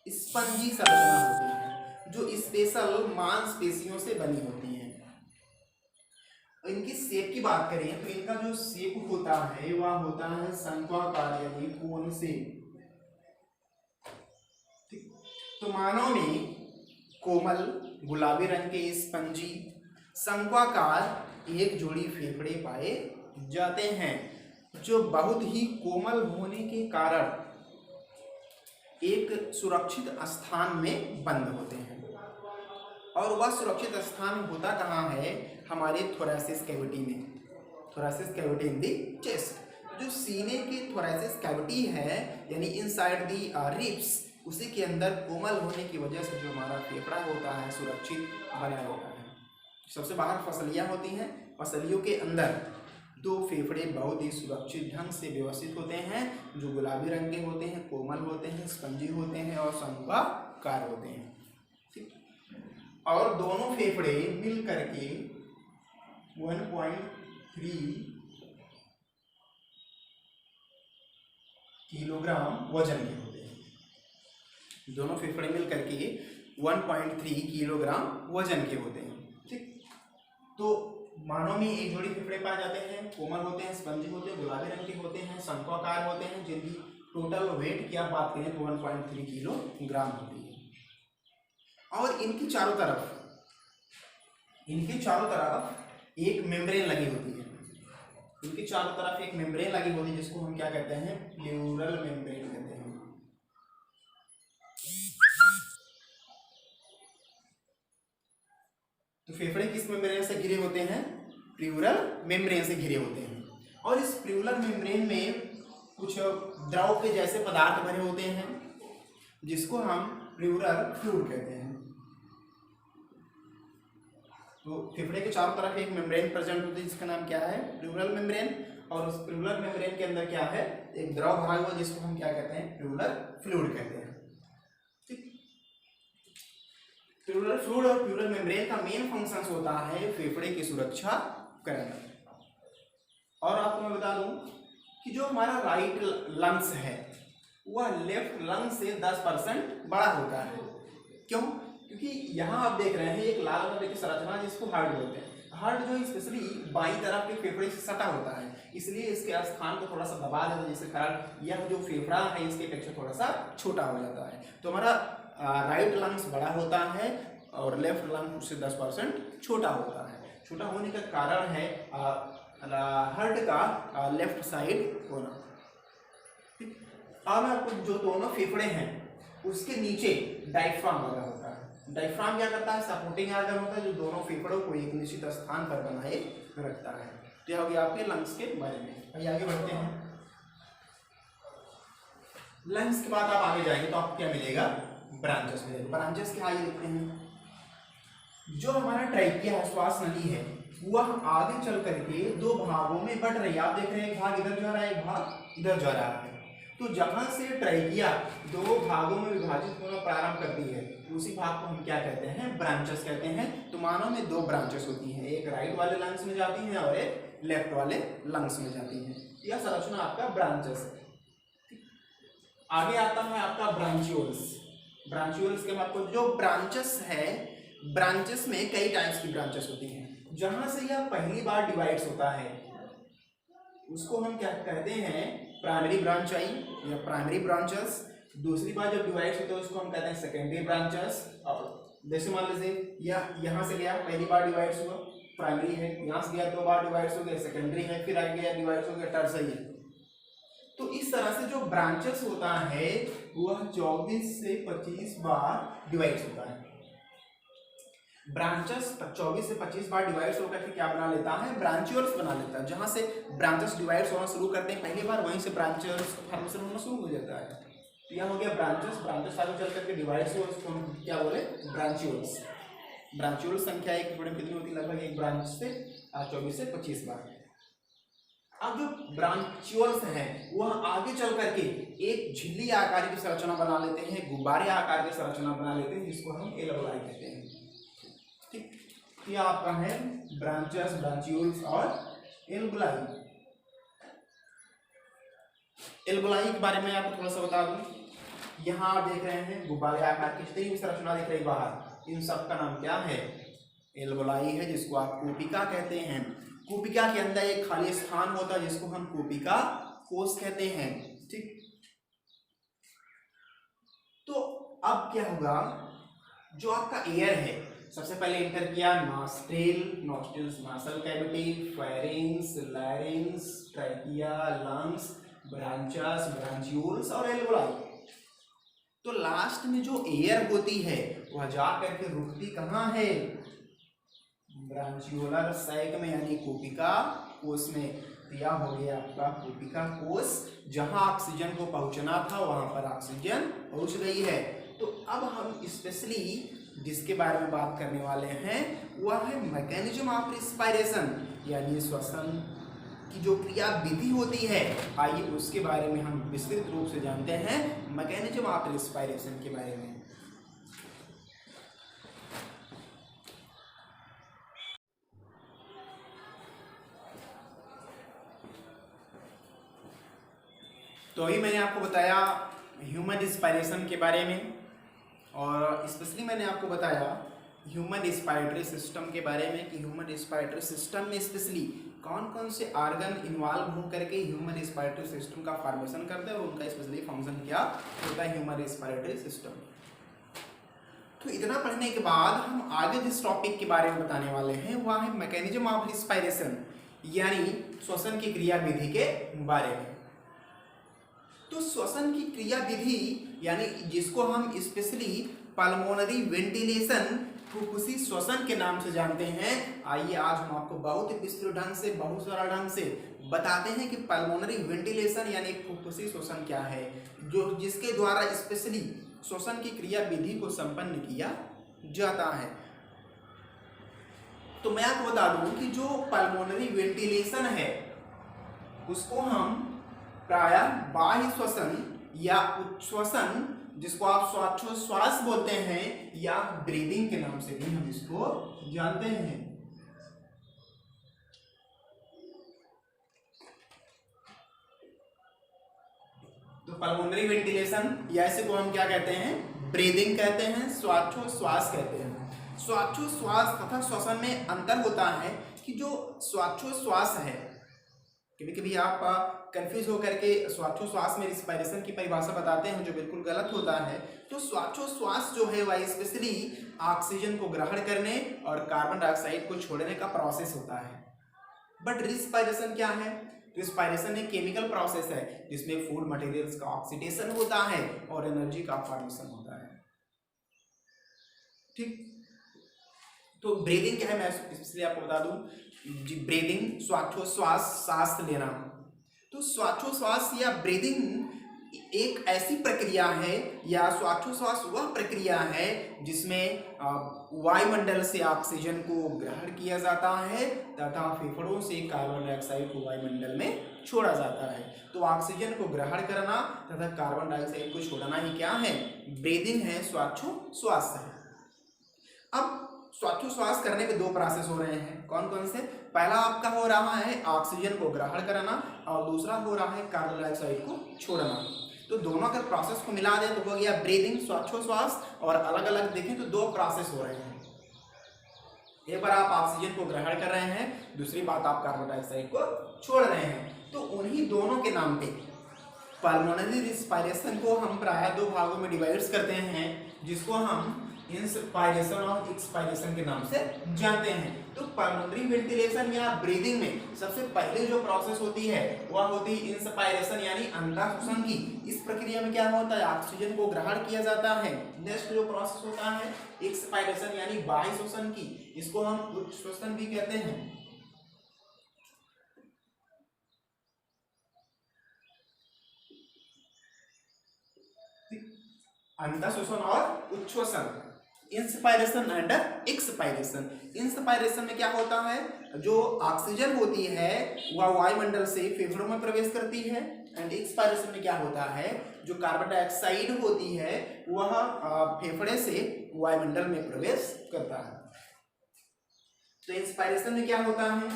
Speaker 1: स्पंजी संरचना होती है, जो स्पेशल मांसपेशियों से बनी होती हैं। इनकी शेप की बात करें तो इनका जो शेप होता है वह होता है शंक्वाकार यानी कोन से। तो मानव में कोमल गुलाबी रंग के स्पंजी शंक्वाकार एक जोड़ी फेफड़े पाए जाते हैं जो बहुत ही कोमल होने के कारण एक सुरक्षित स्थान में बंद होते हैं। और वह सुरक्षित स्थान होता कहाँ है? हमारे थोरैसिस कैविटी में, थोरैसिस कैविटी इन दी चेस्ट। जो सीने की थोरैसिस कैविटी है यानी इनसाइड दी रिब्स, उसी के अंदर कोमल होने की वजह से जो हमारा फेफड़ा होता है सुरक्षित बना रहता है। सबसे बाहर फसलियाँ होती हैं, फसलियों के अंदर दो फेफड़े बहुत ही सुरक्षित ढंग से व्यवस्थित होते हैं जो गुलाबी रंग के होते हैं, कोमल होते हैं, स्पंजी होते हैं और शंक्वाकार होते हैं। ठीक, और दोनों फेफड़े मिल करके 1.3 किलोग्राम वजन के होते हैं। दोनों फेफड़े मिल करके 1.3 किलोग्राम वजन के होते हैं। ठीक, तो मानव में एक जोड़ी फेफड़े पाए जाते हैं, कोमल होते हैं, स्पंजी होते हैं, गुलाबी रंग के होते हैं, शंक्वाकार होते हैं, जिनकी टोटल वेट की आप बात करें तो 1.3 किलोग्राम होती है। और इनकी चारों तरफ एक मेम्ब्रेन लगी होती है। इनकी चारों तरफ एक मेम्ब्रेन लगी होती है जिसको हम क्या कहते हैं? प्लूरल मेम्ब्रेन कहते हैं। तो फेफड़े किस मेम्ब्रेन से घिरे होते हैं? प्लूरल मेम्ब्रेन से घिरे होते हैं। और इस प्लूरल मेम्ब्रेन में कुछ द्रव के जैसे पदार्थ भरे होते हैं जिसको हम प्लूरल फ्लूइड कहते हैं। तो फेफड़े के चारों तरफ एक मेम्ब्रेन प्रेजेंट होती है जिसका नाम क्या है? Pleural membrane. और उस प्लूरल मेम्ब्रेन के अंदर क्या है? एक द्रव भरा हुआ जिसको हम क्या कहते हैं? प्लूरल फ्लूइड कहते हैं। प्लूरल फ्लूइड और प्लूरल मेम्ब्रेन का मेन फंक्शन होता है फेफड़े की सुरक्षा करना। और आपको मैं बता दूं कि जो हमारा राइट लंग्स है वह लेफ्ट लंग्स से 10% बड़ा होता है। क्यों? क्योंकि यहाँ आप देख रहे हैं एक लाल रंग की संरचना जिसको हार्ट बोलते हैं। हार्ट जो स्पेशली बाईं तरफ के फेफड़े से सटा होता है, इसलिए इसके स्थान को थोड़ा सा दबा देता है, जिसके कारण यह जो फेफड़ा है इसके अपेक्षा थोड़ा सा छोटा हो जाता है। तो हमारा राइट लंग्स बड़ा होता है और लेफ्ट लंग उससे 10% छोटा होता है। छोटा होने का कारण है हार्ट का लेफ्ट साइड होना। ठीक, अब आपको जो दोनों फेफड़े हैं उसके नीचे डायफ्राम लगा होता है। डायफ्राम क्या करता है? सपोर्टिंग ऑर्गन होता है जो दोनों फेफड़ों को एक निश्चित स्थान पर बनाए रखता है। तो यह हो गया आपके लंग्स के बारे में। आइए आगे बढ़ते हैं। लंग्स के बाद आप आगे जाएंगे तो आपको क्या मिलेगा? ब्रांचेस मिलेगा। ब्रांचेस क्या आइए देखते हैं। जो हमारा ट्रैकिया है, श्वास नली है, वह आगे चल करके दो भागों में बढ़ रही है। आप देख रहे हैं एक भाग इधर जा रहा है, एक भाग इधर जा रहा है। तो जहां से ट्रैकिया दो भागों में विभाजित होना प्रारंभ करती है उसी भाग को हम क्या कहते हैं? ब्रांचेस कहते हैं। तो मानव में दो ब्रांचेस होती हैं, एक राइट वाले लंग्स में जाती हैं और एक लेफ्ट वाले लंग्स में जाती हैं। यह संरचना आपका ब्रांचेस है। आगे आता है आपका ब्रांचियोल्स। ब्रांचियोल्स के आपको जो ब्रांचेस है, ब्रांचेस में कई टाइप्स की ब्रांचेस होती हैं। जहां से यह पहली बार डिवाइड्स होता है उसको हम क्या कहते हैं? प्राइमरी ब्रांच आई या प्राइमरी ब्रांचेस। दूसरी बार जब डिवाइड्स होते हैं उसको हम कहते हैं सेकेंडरी ब्रांचेस। और जैसे मान लीजिए यहाँ से गया, पहली बार डिवाइड्स हुआ, प्राइमरी है। यहाँ से गया, दो बार डिवाइड्स हो गया, सेकेंडरी है। फिर आगे गया, डिवाइड्स हो गया, टर्सरी है। तो तो इस तरह से जो ब्रांचेस होता है वह 24 से 25 बार डिवाइड होता है। ब्रांचेस 24 से 25 बार डिवाइड होकर के क्या बना लेता है, ब्रांचियोल्स बना लेता है। जहां से ब्रांचेस डिवाइड होना शुरू करते हैं पहली बार, वहीं से ब्रांचियोल्स का फॉर्मेशन होना शुरू हो जाता है। तो यह हो गया ब्रांचेस, ब्रांचेस आगे चल करके डिवाइड से उसको हम क्या बोले, ब्रांचियोल्स। ब्रांचियोल संख्या एक टुकड़े में कितनी होती है, लगभग एक ब्रांच से 24 से 25 बार। अब जो ब्रांचियोल्स हैं वह आगे चल करके एक झिल्ली आकार की संरचना बना लेते हैं, गुब्बारे आकार की संरचना बना लेते हैं, जिसको हम एल्वेओलाई कहते हैं। ठीक, ये आपका है ब्रांचेस, ब्रांचियोल्स और एल्वेओलाई। एल्वेओलाई के बारे में आपको थोड़ा सा बता दूं। यहाँ आप देख रहे हैं गुब्बारे आकार की जितनी भी संरचना दिख रही बाहर, इन सब का नाम क्या है, एल्वेओलाई है, जिसको आप कूपिका कहते हैं। कूपिका के अंदर एक खाली स्थान होता है जिसको हम कूपिका कोश कहते हैं। ठीक, तो अब क्या होगा, जो आपका एयर है सबसे पहले एंटर किया nostril, nostrils nasal cavity, pharynx, larynx, trachea, lungs, bronchus, bronchioles और एल्वेओलाई। तो लास्ट में जो एयर होती है वह जा करके रुकती कहाँ है, ब्रांचियोलर सैक में, यानी कूपिका कोश में। यह हो गया आपका कूपिका कोश, जहां ऑक्सीजन को पहुंचना था वहां पर ऑक्सीजन पहुंच गई है। तो अब हम स्पेशली जिसके बारे में बात करने वाले हैं वह है मैकेनिज्म ऑफ रिस्पायरेशन, यानी श्वसन की जो क्रिया विधि होती है। आइए उसके बारे में हम विस्तृत रूप से जानते हैं, मैकेनिज्म ऑफ रिस्पायरेशन के बारे में। तो अभी मैंने आपको बताया ह्यूमन रिस्पायरेशन के बारे में, और स्पेशली मैंने आपको बताया ह्यूमन रिस्पायरेटरी सिस्टम के बारे में कि ह्यूमन रिस्पायरेटरी सिस्टम में स्पेशली कौन कौन से ऑर्गन इन्वॉल्व हो करके ह्यूमन रिस्पायरेटरी सिस्टम का फॉर्मेशन करते हैं और उनका स्पेशली फंक्शन क्या होता है ह्यूमन रिस्पायरेटरी सिस्टम। तो इतना पढ़ने के बाद हम आगे जिस टॉपिक के बारे में बताने वाले हैं वह है मैकेनिज्म ऑफ रिस्पायरेशन, यानी श्वसन की क्रिया विधि के बारे में। तो श्वसन की क्रिया विधि यानी जिसको हम स्पेशली पल्मोनरी वेंटिलेशन, फुफ्फुसी श्वसन के नाम से जानते हैं। आइए आज हम आपको बहुत ही विस्तृत ढंग से, बहुत सारा ढंग से बताते हैं कि पल्मोनरी वेंटिलेशन यानी फुफ्फुसी श्वसन क्या है, जो जिसके द्वारा स्पेशली श्वसन की क्रिया विधि को संपन्न किया जाता है। तो मैं आपको बता दूं कि जो पल्मोनरी वेंटिलेशन है उसको हम प्रायः बाह्य श्वसन या उच्छ्वसन, जिसको आप श्वासोच्छ्वास बोलते हैं, या ब्रीदिंग के नाम से भी हम इसको जानते हैं। तो पल्मोनरी वेंटिलेशन या इसे को हम क्या कहते हैं, ब्रीदिंग कहते हैं, श्वासोच्छ्वास कहते हैं। श्वासोच्छ्वास तथा श्वसन में अंतर होता है कि जो श्वासोच्छ्वास है, कभी कभी आप कंफ्यूज होकर के श्वासोच्छ्वास में रिस्पायरेशन की परिभाषा बताते हैं जो बिल्कुल गलत होता है। तो श्वासोच्छ्वास जो है वह स्पेशली ऑक्सीजन को ग्रहण करने और कार्बन डाइऑक्साइड को छोड़ने का प्रोसेस होता है। बट रिस्पायरेशन क्या है, रिस्पायरेशन एक केमिकल प्रोसेस है जिसमें फूड मटेरियल्स का ऑक्सीडेशन होता है और एनर्जी का फॉर्मेशन होता है। ठीक, तो ब्रीदिंग क्या है मैं इसलिए आपको बता दूं, ब्रीदिंग श्वासोच्छ्वास, सांस लेना। तो श्वासोच्छ्वास या ब्रीदिंग एक ऐसी प्रक्रिया है या श्वासोच्छ्वास वह प्रक्रिया है जिसमें वायुमंडल से ऑक्सीजन को ग्रहण किया जाता है तथा फेफड़ों से कार्बन डाइऑक्साइड को वायुमंडल में छोड़ा जाता है। तो ऑक्सीजन को ग्रहण करना तथा कार्बन डाइऑक्साइड को छोड़ना ही क्या है, ब्रीदिंग है, श्वासोच्छ्वास है। अब श्वासोच्छ्वास करने के दो प्रोसेस हो रहे हैं, कौन कौन से, पहला आपका हो रहा है ऑक्सीजन को ग्रहण करना और दूसरा हो रहा है कार्बन डाइऑक्साइड को छोड़ना। तो दोनों का प्रोसेस को मिला दें तो हो गया ब्रीदिंग, श्वासोच्छ्वास, और अलग अलग देखें तो दो प्रोसेस हो रहे हैं। एक बार आप ऑक्सीजन को ग्रहण कर रहे हैं, दूसरी बात आप कार्बन डाइऑक्साइड को छोड़ रहे हैं। तो उन्हीं दोनों के नाम पे पल्मोनरी रिस्पायरेशन को हम प्रायः दो भागों में डिवाइड करते हैं, जिसको हम इंस्पायरेशन और एक्सपायरेशन के नाम से जानते हैं। तो पल्मोनरी वेंटिलेशन या ब्रीदिंग में सबसे पहले जो प्रोसेस होती है वह होती है इंस्पायरेशन यानी अंतः श्वसन की। इस प्रक्रिया में क्या होता है, ऑक्सीजन को ग्रहण किया जाता है। नेक्स्ट जो प्रोसेस होता है एक्सपायरेशन यानी बाह्य श्वसन की, इसको हम उच्छ्वसन भी कहते हैं। अंतः श्वसन और उच्छ्वसन, इंस्पायरेशन एंड एक्सपायरेशन। इंस्पायरेशन में क्या होता है, जो ऑक्सीजन होती है वह वायुमंडल से फेफड़ों में प्रवेश करती है। एंड एक्सपायरेशन में क्या होता है, जो कार्बन डाइऑक्साइड होती है वह फेफड़े से वायुमंडल में प्रवेश करता है। तो इंस्पायरेशन में क्या होता है,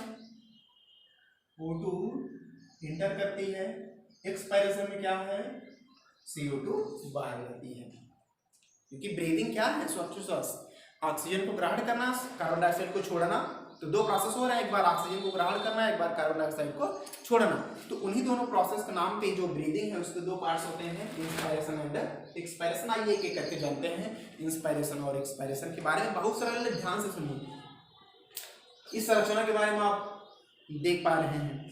Speaker 1: O2 इंटर करती है, एक्सपायरेशन में क्या है, CO2 बाहर जाती है। क्योंकि ब्रीदिंग क्या है, श्वास, ऑक्सीजन को ग्रहण करना, कार्बन डाइऑक्साइड को छोड़ना। तो दो प्रोसेस हो रहा है, एक बार ऑक्सीजन को ग्रहण करना, एक बार कार्बन डाइऑक्साइड को छोड़ना। तो उन्हीं दोनों प्रोसेस के नाम पे जो ब्रीदिंग है उसके दो पार्ट्स होते हैं, इंस्पायरेशन एंड एक्सपायरेशन। आइए एक एक करके जानते हैं इंस्पायरेशन और एक्सपायरेशन के बारे में। बहुत सरल, ध्यान से सुनिए। इस संरचना के बारे में आप देख पा रहे हैं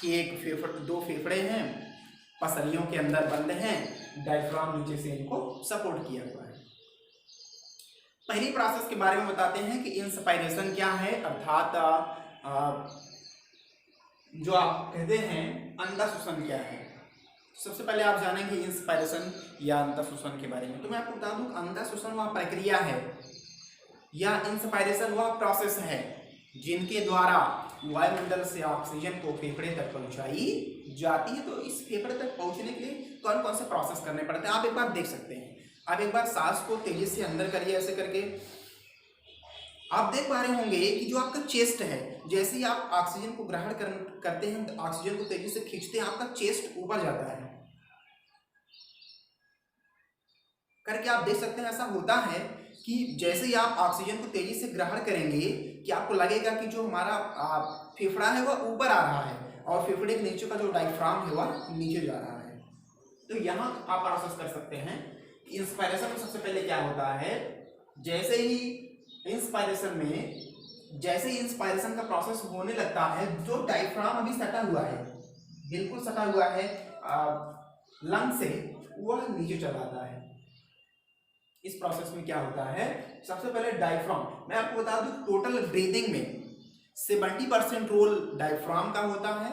Speaker 1: कि एक दो फेफड़े हैं, पसलियों के अंदर बंद हैं, डायफ्राम नीचे से इनको सपोर्ट किया हुआ है। पहली प्रोसेस के बारे में बताते हैं कि इंस्पायरेशन क्या है, अर्थात जो आप कहते हैं अंतः श्वसन क्या है। सबसे पहले आप जानेंगे इंस्पायरेशन या अंतः श्वसन के बारे में। तो मैं आपको बता दूं, अंतः श्वसन वह प्रक्रिया है या इंस्पायरेशन वह प्रोसेस है जिनके द्वारा वायुमंडल से ऑक्सीजन को फेफड़े तक पहुंचाई जाती है। तो इस फेफड़े तक पहुंचने के लिए कौन कौन से प्रोसेस करने पड़ते हैं आप एक बार देख सकते हैं। आप एक बार सांस को तेजी से अंदर करिए, ऐसे करके आप देख पा रहे होंगे कि जो आपका चेस्ट है, जैसे ही आप ऑक्सीजन को ग्रहण करते हैं, ऑक्सीजन को तेजी से खींचते हैं, आपका चेस्ट ऊपर जाता है करके आप देख सकते हैं। ऐसा होता है कि जैसे ही आप ऑक्सीजन को तेजी से ग्रहण करेंगे कि आपको लगेगा कि जो हमारा फेफड़ा है वह ऊपर आ रहा है और फेफड़े के नीचे का जो डायफ्राम है वह नीचे जा रहा है। तो यहाँ आप प्रोसेस कर सकते हैं। इंस्पायरेशन में सबसे पहले क्या होता है, जैसे ही इंस्पायरेशन का प्रोसेस होने लगता है, जो डायफ्राम अभी सटा हुआ है, बिल्कुल सटा हुआ है लंग से, वह नीचे चला आता है। इस प्रोसेस में क्या होता है, सबसे पहले डायफ्राम, मैं आपको बता दूं टोटल ब्रीदिंग में 70% रोल डायफ्राम का होता है,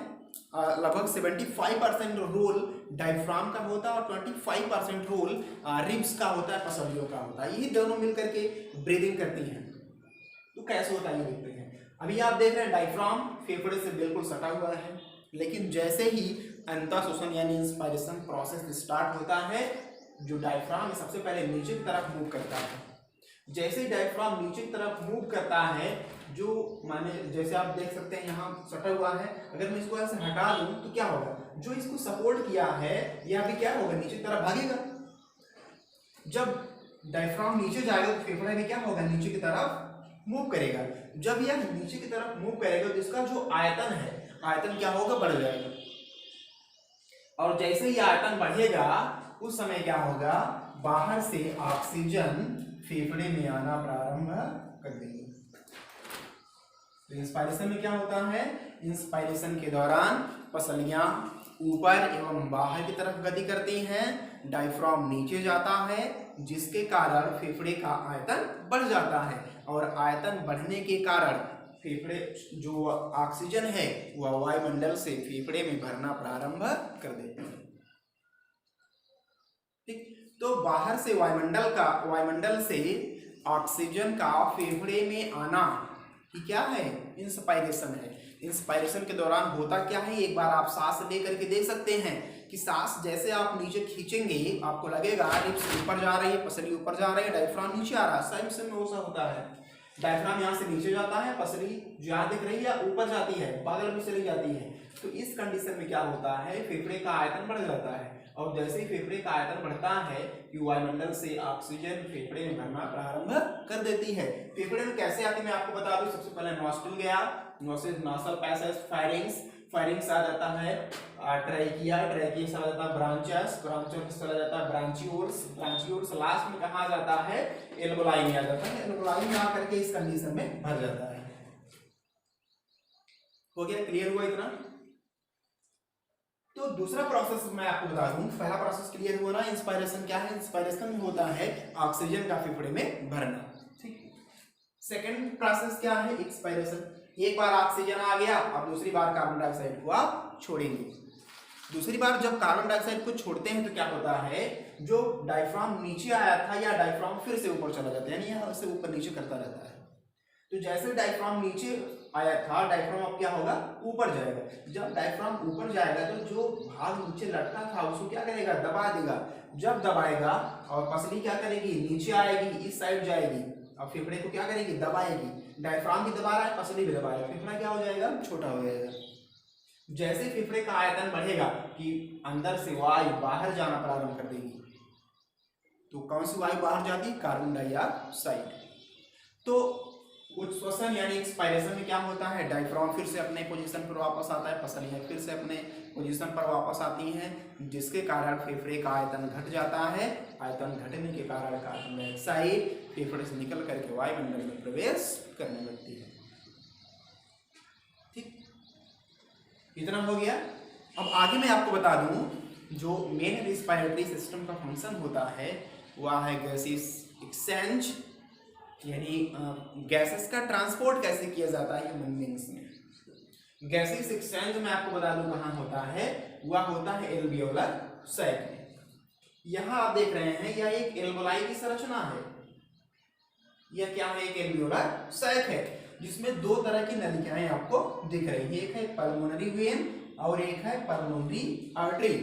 Speaker 1: लगभग 75% रोल डायफ्राम का होता है और 25% रोल रिब्स का होता है, पसलियों का होता है। ये दोनों मिलकर के ब्रीदिंग करती हैं। तो कैसे होता है ये देखते हैं। अभी आप देख रहे हैं डायफ्राम फेफड़े से बिल्कुल सटा हुआ है, लेकिन जैसे ही अंतः श्वसन यानी इंस्पायरेशन प्रोसेस स्टार्ट होता है, जो डायफ्राम है सबसे पहले नीचे की तरफ मूव करता है। जैसे ही डायफ्राम नीचे की तरफ मूव करता है, जो माने जैसे आप देख सकते हैं यहाँ सटा हुआ है, अगर मैं इसको ऐसे हटा दूं तो क्या होगा, जो इसको सपोर्ट किया है यह भी क्या होगा, नीचे की तरफ भागेगा। जब डायफ्राम नीचे जाएगा तो फेफड़ा भी क्या होगा, नीचे की तरफ मूव करेगा। जब यह नीचे की तरफ मूव करेगा तो इसका जो आयतन है, आयतन क्या होगा, बढ़ जाएगा। और जैसे ही आयतन बढ़ेगा उस समय क्या होगा, बाहर से ऑक्सीजन फेफड़े में आना प्रारंभ कर देंगे। तो इंस्पायरेशन में क्या होता है, इंस्पायरेशन के दौरान पसलियां ऊपर एवं बाहर की तरफ गति करती हैं, डायफ्राम नीचे जाता है, जिसके कारण फेफड़े का आयतन बढ़ जाता है और आयतन बढ़ने के कारण फेफड़े जो ऑक्सीजन है वह वायुमंडल से फेफड़े में भरना प्रारंभ कर देते हैं। ठीक, तो बाहर से वायुमंडल से ऑक्सीजन का फेफड़े में आना कि क्या है, इंस्पायरेशन है। इंस्पायरेशन के दौरान होता क्या है, एक बार आप सांस लेकर के देख सकते हैं कि सांस जैसे आप नीचे खींचेंगे आपको लगेगा रिब्स ऊपर जा रही है, पसली ऊपर जा रही है, डायफ्राम नीचे आ रहा है। सही में ऐसा होता है, डायफ्राम यहाँ से नीचे जाता है, पसली जो यहाँ दिख रही है ऊपर जाती है, बगल में चली जाती है। तो इस कंडीशन में क्या होता है, फेफड़े का आयतन बढ़ जाता है और जैसे ही फेफड़े का आयतन बढ़ता है कि वायुमंडल से ऑक्सीजन फेफड़े में भरना प्रारंभ कर देती है। फेफड़े में कैसे आती है मैं आपको बता दूं। सबसे पहले नॉस्ट्रिल गया, नोस्टल पैसेज, फायरिंग्स आ जाता है ट्रैकिया, ट्रैकिया से आ जाता है ब्रांचस, ब्रांचस से आ जाता है ब्रांचियोल्स, ब्रांचियोल्स लास्ट में कहाँ आ जाता है, एल्वोलाई में आ जाता है, एल्वोलाई में आकर के इस कंडीशन में भर जाता है। हो गया, क्लियर हुआ इतना? तो दूसरा प्रोसेस मैं आपको बता दूं, पहला प्रोसेस क्लियर हुआ ना, इंस्पायरेशन क्या है, इंस्पायरेशन होता है ऑक्सीजन का फेफड़े में भरना, ठीक। सेकंड प्रोसेस क्या है, एक्सपायरेशन। एक बार ऑक्सीजन आ गया, अब दूसरी बार कार्बन डाइऑक्साइड को आप छोड़ेंगे। दूसरी बार जब कार्बन डाइऑक्साइड को छोड़ते हैं तो क्या होता है, जो डायफ्राम नीचे आया था या डायफ्राम फिर से ऊपर चला जाता है, यानी यहाँ से ऊपर नीचे करता रहता है। तो जैसे डायफ्राम नीचे आया था, डायफ्राम अब क्या होगा, ऊपर जाएगा। जब डायफ्राम ऊपर जाएगा तो जो भाग नीचे लटका था उसको क्या करेगा, दबा देगा। जब दबाएगा और पसली क्या करेगी, नीचे आएगी, इस साइड जाएगी, अब फेफड़े को क्या करेगी, दबाएगी। डायफ्राम भी दबा रहा है, पसली भी दबा रहा है, फेफड़ा क्या हो जाएगा, छोटा हो जाएगा। जैसे फेफड़े का आयतन बढ़ेगा कि अंदर से वायु बाहर जाना प्रारंभ कर देगी, तो कौन सी वायु बाहर जाती, कार्बन डाइऑक्साइड। तो श्वसन यानी एक्सपायरेशन में क्या होता है, डायफ्राम फिर से अपने पोजीशन पर वापस आता है, पसलियां फिर से अपने पोजीशन पर वापस आती हैं, जिसके कारण फेफड़े का आयतन घट जाता है। आयतन घटने के कारण कार्बन डाइऑक्साइड फेफड़े से निकल करके वायुमंडल में प्रवेश करने लगती है, ठीक। इतना हो गया। अब आगे मैं आपको बता दूं, जो मेन रिस्पायरेटरी सिस्टम का फंक्शन होता है वह है गैसेस एक्सचेंज, यानी गैसेस का ट्रांसपोर्ट कैसे किया जाता है ह्यूमन बींग्स में। गैसेस एक्सचेंज में आपको बता दूं कहाँ होता है, वह होता है एल्वियोलर सैक में। यहाँ आप देख रहे हैं यह एक एल्वोलाई की संरचना है। यह क्या है, एक एल्वियोलर सैक है जिसमें दो तरह की नलिकाएं आपको दिख रही है, एक है पल्मोनरी वेन और एक है पल्मोनरी आर्टरी।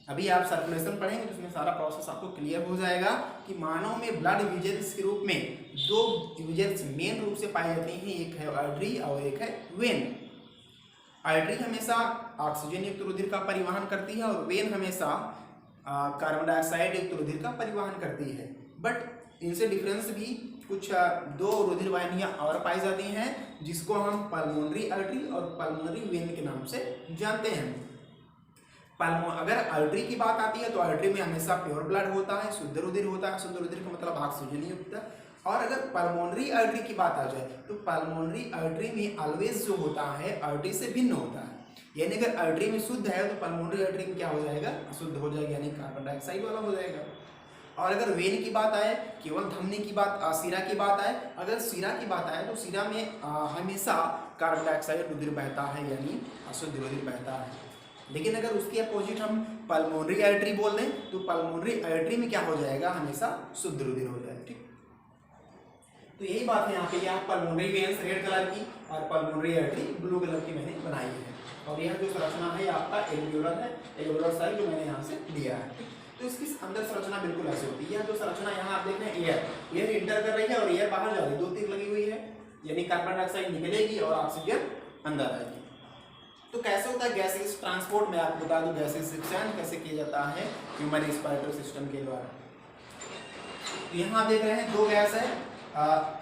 Speaker 1: अभी आप सर्कुलेशन पढ़ेंगे तो उसमें सारा प्रोसेस आपको क्लियर हो जाएगा कि मानव में ब्लड विजल्स के रूप में दो विजल्स मेन रूप से पाए जाते हैं, एक है आर्टरी और एक है वेन। आर्टरी हमेशा ऑक्सीजन युक्त रुधिर का परिवहन करती है और वेन हमेशा कार्बन डाइऑक्साइड युक्त रुधिर का परिवहन करती है। बट इनसे डिफरेंस भी कुछ दो रुधिर वाहिनियां और पाई जाती हैं, जिसको हम पल्मोनरी आर्टरी और पल्मोनरी वेन के नाम से जानते हैं। अगर आर्टरी की बात आती है तो आर्टरी में हमेशा प्योर ब्लड होता है, शुद्ध रुधिर होता है। शुद्ध रुधिर का मतलब ऑक्सीजन युक्त। और अगर पल्मोनरी आर्टरी की बात आ जाए तो पल्मोनरी आर्टरी में ऑलवेज जो होता है आर्टरी से भिन्न होता है, यानी अगर आर्टरी में शुद्ध है तो पल्मोनरी आर्टरी में क्या हो जाएगा, अशुद्ध हो जाएगा, यानी कार्बन डाइऑक्साइड वाला हो जाएगा। और अगर वेन की बात आए, केवल धमनी की बात, सीरा की बात आए, अगर सीरा की बात आए तो सीरा में हमेशा कार्बन डाइऑक्साइड रुधिर बहता है, यानी अशुद्ध रुधिर बहता है। लेकिन अगर उसके अपोजिट हम पल्मोनरी आर्टरी बोल दें तो पल्मोनरी आर्टरी में क्या हो जाएगा, हमेशा शुद्ध रुधिर हो जाएगा, ठीक। तो यही बात है यहाँ पे, यहाँ पल्मोनरी वेन्स रेड कलर की और पल्मोनरी आर्टरी ब्लू कलर की मैंने बनाई है। और यह जो संरचना है आपका एल्वियोलर है, एल्वियोलर साइड जो मैंने यहाँ से लिया है। तो इसकी अंदर संरचना बिल्कुल ऐसे होती है। यह जो संरचना यहाँ आप देख रहे हैं, एयर इंटर कर रही है और एयर बाहर जा रही है, दो तीर लगी हुई है, यानी कार्बन डाइऑक्साइड निकलेगी और ऑक्सीजन अंदर आएगी। तो कैसे होता है गैसेस ट्रांसपोर्ट, मैं आपको बता दूं गैसेस एक्सचेंज कैसे किया जाता है ह्यूमन रिस्पायरेटरी सिस्टम के द्वारा। तो यहाँ देख रहे हैं दो गैस है,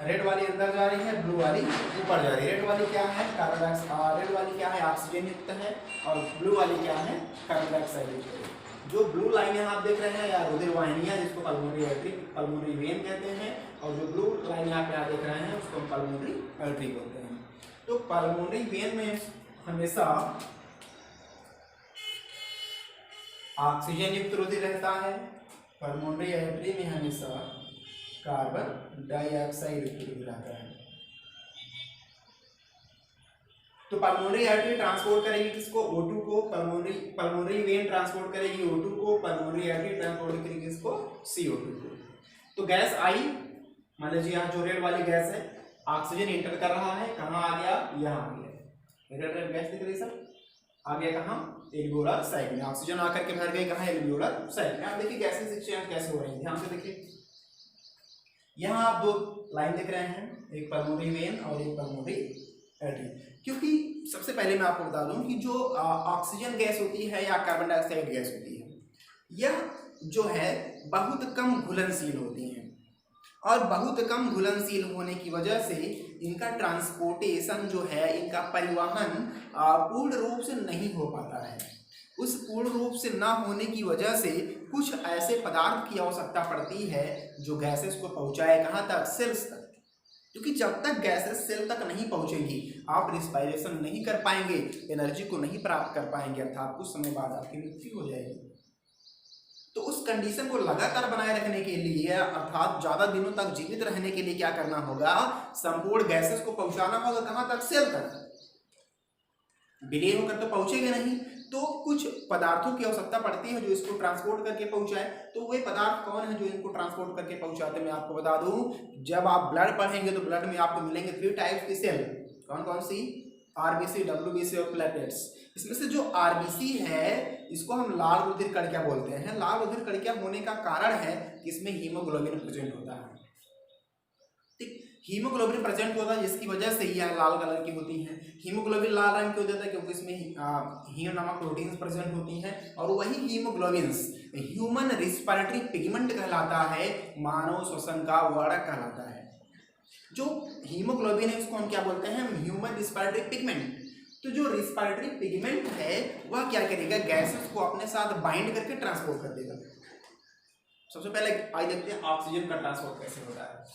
Speaker 1: रेड वाली अंदर जा रही है, ब्लू वाली ऊपर जा रही है। रेड वाली क्या है, कार्बन डाइऑक्साइड, रेड वाली क्या है, ऑक्सीजन युक्त है, और ब्लू वाली क्या है, कार्बन डाइऑक्साइड युक्त है। जो ब्लू लाइन आप देख रहे हैं या रुधिर वाहिनियां, जिसको पल्मोनरी आर्टरी, पल्मोनरी वेन कहते हैं, और जो ब्लू लाइन आप यहाँ देख रहे हैं उसको पल्मोनरी आर्टरी बोलते हैं। तो पल्मोनरी वेन में हमेशा ऑक्सीजन युक्त रुधिर रहता है, पल्मोनरी आर्टरी में हमेशा कार्बन डाइऑक्साइड युक्त रुधिर रहता है। तो पल्मोनरी आर्टरी ट्रांसपोर्ट करेगी किसको, O2 को, पल्मोनरी वेन ट्रांसपोर्ट करेगी O2 को, पल्मोनरी आर्टरी ट्रांसपोर्ट करेगी किसको, CO2 को। तो गैस आई, मान लीजिए यहाँ जो रेड वाली गैस है, ऑक्सीजन इंटर कर रहा है, कहाँ आ गया, यहाँ आ गया, रेड गैस दिख रही है सर, आ गया कहाँ, एल्वियोलर साइड में। ऑक्सीजन आकर के भर गई कहाँ, एल्वियोलर साइड में। आप देखिए गैसेस एक्सचेंज कैसे हो रही है, ध्यान से देखिए। यहाँ आप दो लाइन देख रहे हैं, एक पल्मोनरी वेन और एक पल्मोनरी आर्टरी। क्योंकि सबसे पहले मैं आपको बता दूं कि जो ऑक्सीजन गैस होती है या कार्बन डाइऑक्साइड गैस होती है, यह जो है बहुत कम घुलनशील होती हैं और बहुत कम घुलनशील होने की वजह से इनका ट्रांसपोर्टेशन जो है, इनका परिवहन पूर्ण रूप से नहीं हो पाता है। उस पूर्ण रूप से ना होने की वजह से कुछ ऐसे पदार्थ की आवश्यकता पड़ती है जो गैसेस को पहुंचाए कहाँ तक, सेल्स तक। क्योंकि जब तक गैसेस सेल तक नहीं पहुंचेंगी आप रिस्पायरेशन नहीं कर पाएंगे, एनर्जी को नहीं प्राप्त कर पाएंगे, अर्थात कुछ समय बाद आपकी मृत्यु हो जाएगी। तो उस कंडीशन को लगातार बनाए रखने के लिए, अर्थात ज्यादा दिनों तक जीवित रहने के लिए क्या करना होगा, संपूर्ण गैसेस को पहुंचाना होगा कहां तक, सेल तक। डिले होकर तो पहुंचेगा नहीं, तो कुछ पदार्थों की आवश्यकता पड़ती है जो इसको ट्रांसपोर्ट करके पहुंचाए। तो वे पदार्थ कौन है जो इनको ट्रांसपोर्ट करके पहुंचाते हैं, मैं आपको बता दूं। जब आप ब्लड पढ़ेंगे तो ब्लड में आपको मिलेंगे 3 टाइप्स की सेल। कौन कौन सी, आरबीसी, डब्ल्यूबीसी और प्लेटलेट्स। इसमें से जो आरबीसी है इसको हम लाल रुधिर कणिका बोलते हैं। लाल रुधिर कणिका होने का कारण है कि इसमें हीमोग्लोबिन प्रेजेंट होता है। ठीक, हीमोग्लोबिन प्रेजेंट होता है जिसकी वजह से यह लाल कलर की होती हैं। हीमोग्लोबिन लाल रंग क्यों देता है, क्योंकि इसमें हीम नामक प्रोटीन्स प्रेजेंट होती हैं, और वही हीमोग्लोबिन्स ह्यूमन रिस्पिरेटरी पिगमेंट कहलाता है, मानव श्वसन का वर्णक कहलाता है। जो हीमोग्लोबिन है उसको हम क्या बोलते हैं, ह्यूमन रिस्पिरेटरी पिगमेंट। तो जो रिस्पिरेटरी पिगमेंट है वह क्या करेगा, गैसेस को अपने साथ बाइंड करके ट्रांसपोर्ट कर देगा। सबसे पहले आइए देखते हैं ऑक्सीजन का ट्रांसपोर्ट कैसे होता है।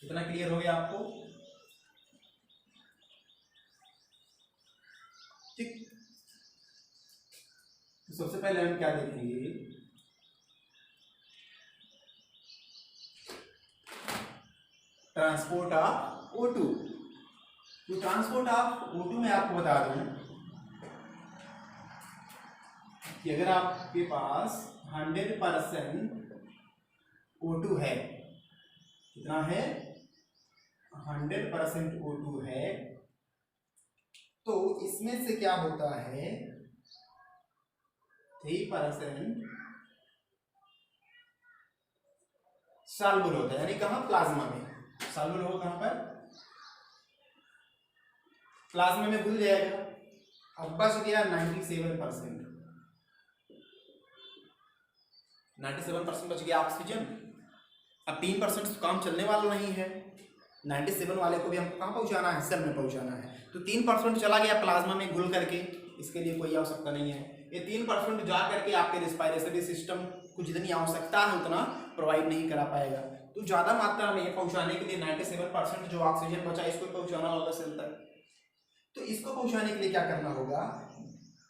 Speaker 1: इतना क्लियर हो गया आपको? ठीक, तो सबसे पहले हम क्या देखेंगे, ट्रांसपोर्ट ऑफ O2। तो ट्रांसपोर्ट ऑफ O2 में आपको बता दूं कि अगर आपके पास 100% O2 है, कितना है, 100% O2 है, तो इसमें से क्या होता है, 3% सॉल्युबल होता है, यानी कहाँ, प्लाज्मा में। सॉल्युबल होगा कहां पर, प्लाज्मा में घुल जाएगा। अब बच गया 97%। 97% बच गया ऑक्सीजन। अब 3% तो काम चलने वाला नहीं है, 97 वाले को भी हमको कहाँ पहुंचाना है, सेल में पहुंचाना है। तो 3% चला गया प्लाज्मा में घुल करके, इसके लिए कोई आवश्यकता नहीं है। ये 3% जा करके आपके रिस्पायरेटरी सिस्टम को जितनी आवश्यकता है उतना प्रोवाइड नहीं करा पाएगा। तो ज्यादा मात्रा में पहुंचाने के लिए 97% जो ऑक्सीजन बचा इसको पहुंचाना होगा सेल तक। तो इसको पहुंचाने के लिए क्या करना होगा,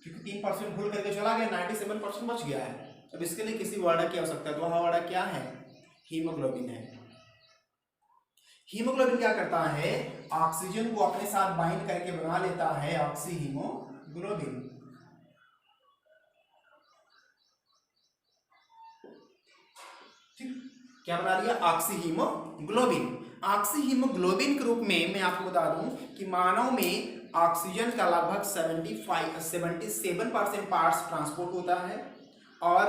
Speaker 1: क्योंकि 3% घुल करके चला गया, 97% बच गया है। अब इसके लिए किसी वर्णक की आवश्यकता है, तो वह वर्णक क्या है, हीमोग्लोबिन है। हीमोग्लोबिन क्या करता है, ऑक्सीजन को अपने साथ बाइंड करके बना लेता है ऑक्सी हीमोग्लोबिन। ठीक, क्या बना लिया, ऑक्सी हीमोग्लोबिन। ऑक्सी हीमोग्लोबिन के रूप में मैं आपको बता दूं कि मानव में ऑक्सीजन का लगभग 77% पार्ट्स ट्रांसपोर्ट होता है, और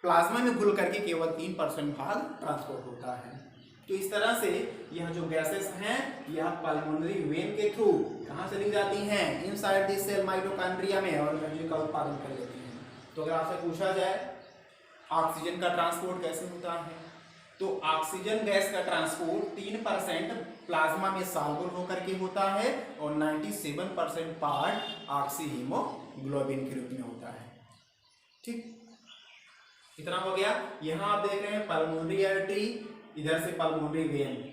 Speaker 1: प्लाज्मा में घुल करके केवल 3% भाग ट्रांसपोर्ट होता है। तो इस तरह से यह जो गैसेस हैं यह पल्मोनरी वेन के थ्रू कहाँ चली जाती हैं, इनसाइड द सेल माइटोकॉन्ड्रिया में, और एनर्जी का उत्पादन कर लेती हैं। तो अगर आपसे पूछा जाए ऑक्सीजन का ट्रांसपोर्ट कैसे होता है, तो ऑक्सीजन गैस का ट्रांसपोर्ट 3% प्लाज्मा में सॉल्युबल होकर के होता है, और 97% पार्ट ऑक्सी हीमोग्लोबिन के रूप में होता है। ठीक, इतना हो गया। यहाँ आप देख रहे हैं पल्मोनरी आर्टरी, इधर से पल्मोनरी वेन,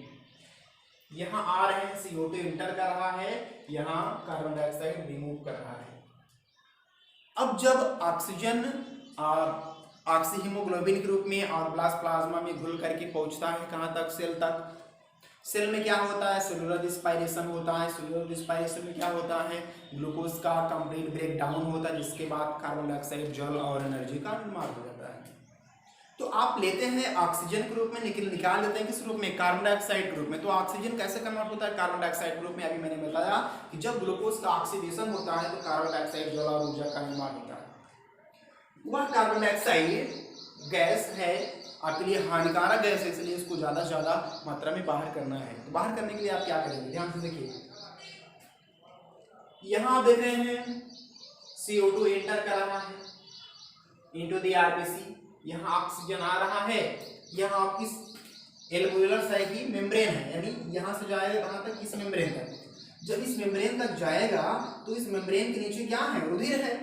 Speaker 1: यहाँ आ रहे हैं CO2 इंटर कर रहा है, यहाँ कार्बन डाइऑक्साइड रिमूव कर रहा है। अब जब ऑक्सीजन ऑक्सी हीमोग्लोबिन के रूप में और प्लाज्मा में घुल करके पहुंचता है कहाँ तक, सेल तक। सेल में क्या होता है, सेलुलर रिस्पायरेशन होता है। सेलुलर रिस्पायरेशन में क्या होता है, ग्लूकोज का कंप्लीट ब्रेक डाउन होता है, जिसके बाद कार्बन डाइऑक्साइड, जल और एनर्जी का निर्माण हो जाता है। तो आप लेते हैं ऑक्सीजन के रूप में, निकाल लेते हैं किस रूप में, कार्बन डाइऑक्साइड के रूप में। तो ऑक्सीजन कैसे कन्वर्ट होता है कार्बन डाइऑक्साइड के रूप में, अभी मैंने बताया कि जब ग्लूकोज का ऑक्सीडेशन होता है तो कार्बन डाइऑक्साइड, जल और ऊर्जा का निर्माण होता है। वह कार्बन डाइऑक्साइड गैस है आपके लिए हानिकारक गैस है, इसलिए इसको ज़्यादा से ज़्यादा मात्रा में बाहर करना है। तो बाहर करने के लिए आप क्या करेंगे, ध्यान से देखिए। यहाँ आप देख रहे हैं CO2 एंटर कर रहा है इनटू द आरबीसी, यहाँ ऑक्सीजन आ रहा है, यहाँ आपकी एल्वियोलर साइक ही मेम्ब्रेन है, यानी यहाँ से जाएगा कहाँ तक, इस मेम्ब्रेन तक। जब इस मेम्ब्रेन तक जाएगा तो इस मेम्ब्रेन के नीचे क्या है, रुधिर है,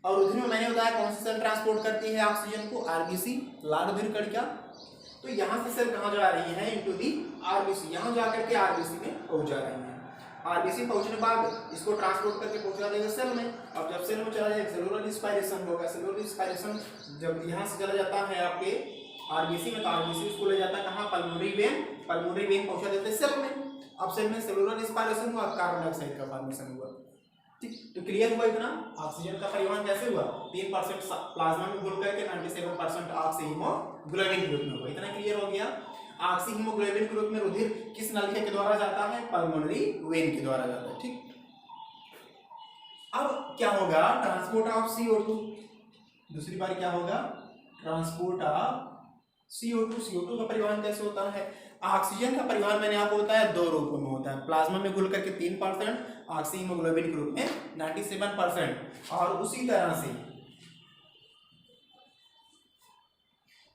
Speaker 1: और रुधिर में मैंने बताया कौन सी सेल ट्रांसपोर्ट करती है ऑक्सीजन को, आरबीसी, लाल रुधिर कणिका। तो यहाँ से सेल कहाँ जा रही है, इनटू दी आरबीसी, यहाँ जाकर के आरबीसी में पहुंच जा रही है। आरबीसी पहुंचने के बाद इसको ट्रांसपोर्ट करके पहुंचा देगा सेल में। अब जब सेल में चला जाएगा सेलुलर रिस्पायरेशन होगा। सेलुलर रिस्पायरेशन जब यहाँ से चला जाता है आपके आरबीसी में, तो आरबीसी उसको ले जाता है कहाँ, पल्मोनरी वेन, पल्मोनरी वेन पहुंचा देते हैं सेल में। अब सेल में सेलुलर रिस्पायरेशन हुआ, कार्बन डाइऑक्साइड का फॉर्मेशन हुआ। ठीक, तो क्लियर हुआ इतना। ऑक्सीजन का परिवहन कैसे हुआ, 3% प्लाज्मा में घुल करके 97% ऑक्सी हीमोग्लोबिन के रूप में हुआ। इतना क्लियर हो गया। ऑक्सी हीमोग्लोबिन के रूप में रुधिर किस नलिका के द्वारा जाता है, पल्मोनरी वेन के द्वारा जाता है। ठीक, अब क्या होगा, ट्रांसपोर्ट ऑफ CO2, दूसरी बार क्या होगा, ट्रांसपोर्ट ऑफ CO2। CO2 का परिवहन कैसे होता है, ऑक्सीजन का परिवहन मैंने आपको बताया दो रूपों में होता है, प्लाज्मा में घुल करके 3%, ऑक्सी हीमोग्लोबिन के रूप में 97%। और उसी तरह से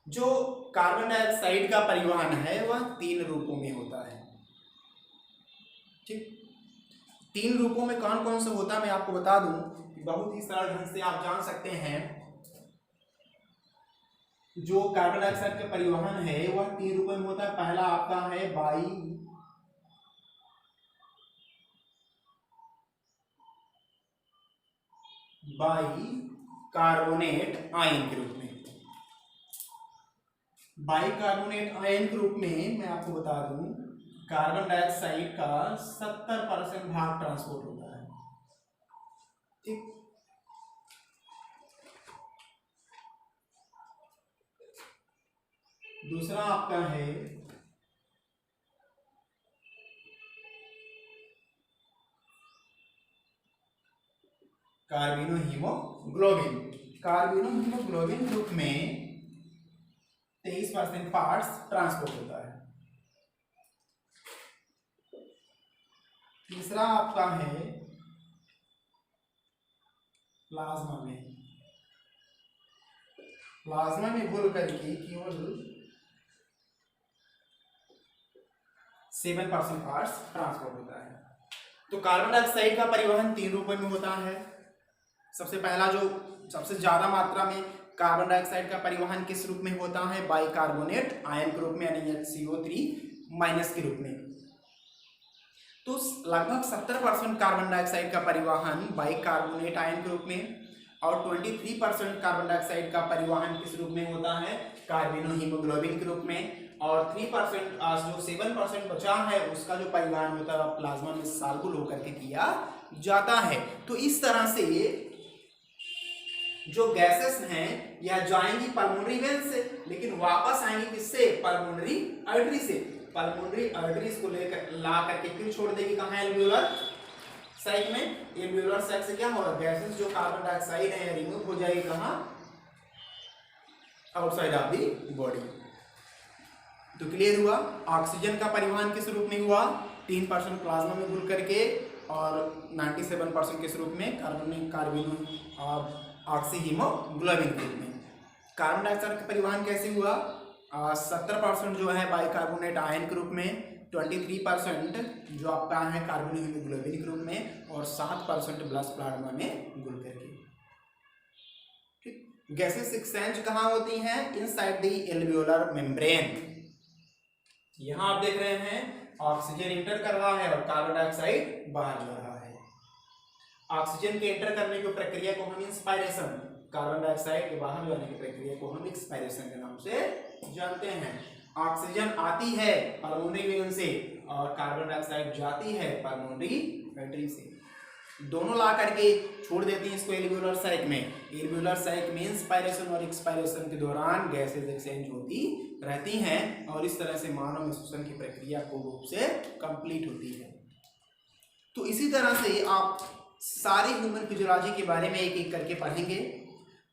Speaker 1: जो कार्बन डाइऑक्साइड का परिवहन है वह 3 रूपों में होता है। ठीक, 3 रूपों में कौन कौन सा होता है मैं आपको बता दूं, बहुत ही सरल ढंग से आप जान सकते हैं। जो कार्बन डाइऑक्साइड का परिवहन है वह 3 रूपों में होता है। पहला आपका है बाइकार्बोनेट आयन के रूप में। बाइकार्बोनेट आयन के रूप में मैं आपको बता दूं, कार्बन डाइऑक्साइड का 70% भाग ट्रांसपोर्ट होता है। ठीक, दूसरा आपका है कार्बिनो हीमोग्लोबिन। कार्बिनो हीमोग्लोबिन ग्रुप में 23% पार्ट्स ट्रांसपोर्ट होता है। तीसरा आपका है प्लाज्मा में। प्लाज्मा में घुल करके केवल 7% पार्ट्स ट्रांसपोर्ट होता है। तो कार्बन डाइऑक्साइड का परिवहन 3 रूपों में होता है। सबसे पहला जो सबसे ज्यादा मात्रा में कार्बन डाइऑक्साइड का परिवहन किस रूप में होता है, बाइकार्बोनेट आयन के रूप में, यानी CO3- के रूप में। तो लगभग 70% कार्बन डाइऑक्साइड का परिवहन बाइकार्बोनेट आयन के रूप में, और 23% कार्बन डाइऑक्साइड का परिवहन किस रूप में होता है, कार्बिनो हीमोग्लोबिन के रूप में, और 3% जो 7% बचा है उसका जो परिवहन होता है प्लाज्मा में साल्बुल होकर के किया जाता है। तो इस तरह से जो गैसेस हैं यह जाएंगी पल्मोनरी वेन से, लेकिन वापस आएंगी किससे, पल्मोनरी आर्टरी से। पल्मोनरी आर्टरीज को लेकर ला करके फिर छोड़ देगी कहाँ, एल्वियोलर साइक में। एल्वियोलर साइक से क्या होगा, गैसेस जो कार्बन डाइऑक्साइड है रिमूव हो जाएगी कहाँ, आउटसाइड ऑफ द बॉडी। तो क्लियर हुआ। ऑक्सीजन का परिवहन किस रूप में हुआ, 3% प्लाज्मा में घुल करके, और 97% किस रूप में, कार्बिनो ऑक्सी हीमोग्लोबिन के रूप में। कार्बन डाइऑक्साइड का परिवहन कैसे हुआ, 70% जो है बाइकार्बोनेट आयन के रूप में, 23% जो आपका है कार्बन हीमोग्लोबिन के रूप में, और 7% प्लाज्मा में घुल करके। ठीक, गैसेस एक्सचेंज कहाँ होती हैं, इनसाइड द एल्वियोलर मेम्ब्रेन। यहां आप देख रहे हैं ऑक्सीजन इंटर कर रहा है और कार्बन डाइऑक्साइड बाहर जा रहा है। ऑक्सीजन के एंटर करने की प्रक्रिया को हम इंस्पायरेशन, कार्बन डाइऑक्साइड के बाहर जाने की प्रक्रिया को हम एक्सपायरेशन के नाम से जानते हैं। ऑक्सीजन आती है पल्मोनरी वेन से और कार्बन डाइऑक्साइड जाती है पल्मोनरी आर्टरी से। दोनों ला करके छोड़ देती हैं इसको एल्वियोलर साइक में। एल्वियोलर साइक में इंस्पायरेशन और एक्सपायरेशन के दौरान गैसेज एक्सचेंज होती रहती हैं और इस तरह से मानव में श्वसन की प्रक्रिया पूर्ण रूप से कंप्लीट होती है। तो इसी तरह से आप सारे ह्यूमन फिजियोलॉजी के बारे में एक एक करके पढ़ेंगे।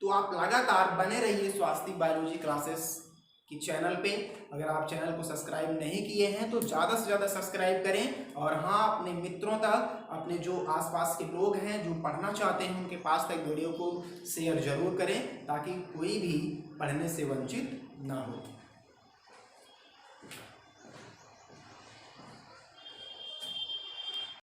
Speaker 1: तो आप लगातार बने रहिए स्वास्थ्य बायोलॉजी क्लासेस की चैनल पे। अगर आप चैनल को सब्सक्राइब नहीं किए हैं तो ज़्यादा से ज़्यादा सब्सक्राइब करें और हाँ, अपने मित्रों तक, अपने जो आसपास के लोग हैं जो पढ़ना चाहते हैं उनके पास तक वीडियो को शेयर जरूर करें ताकि कोई भी पढ़ने से वंचित ना हो।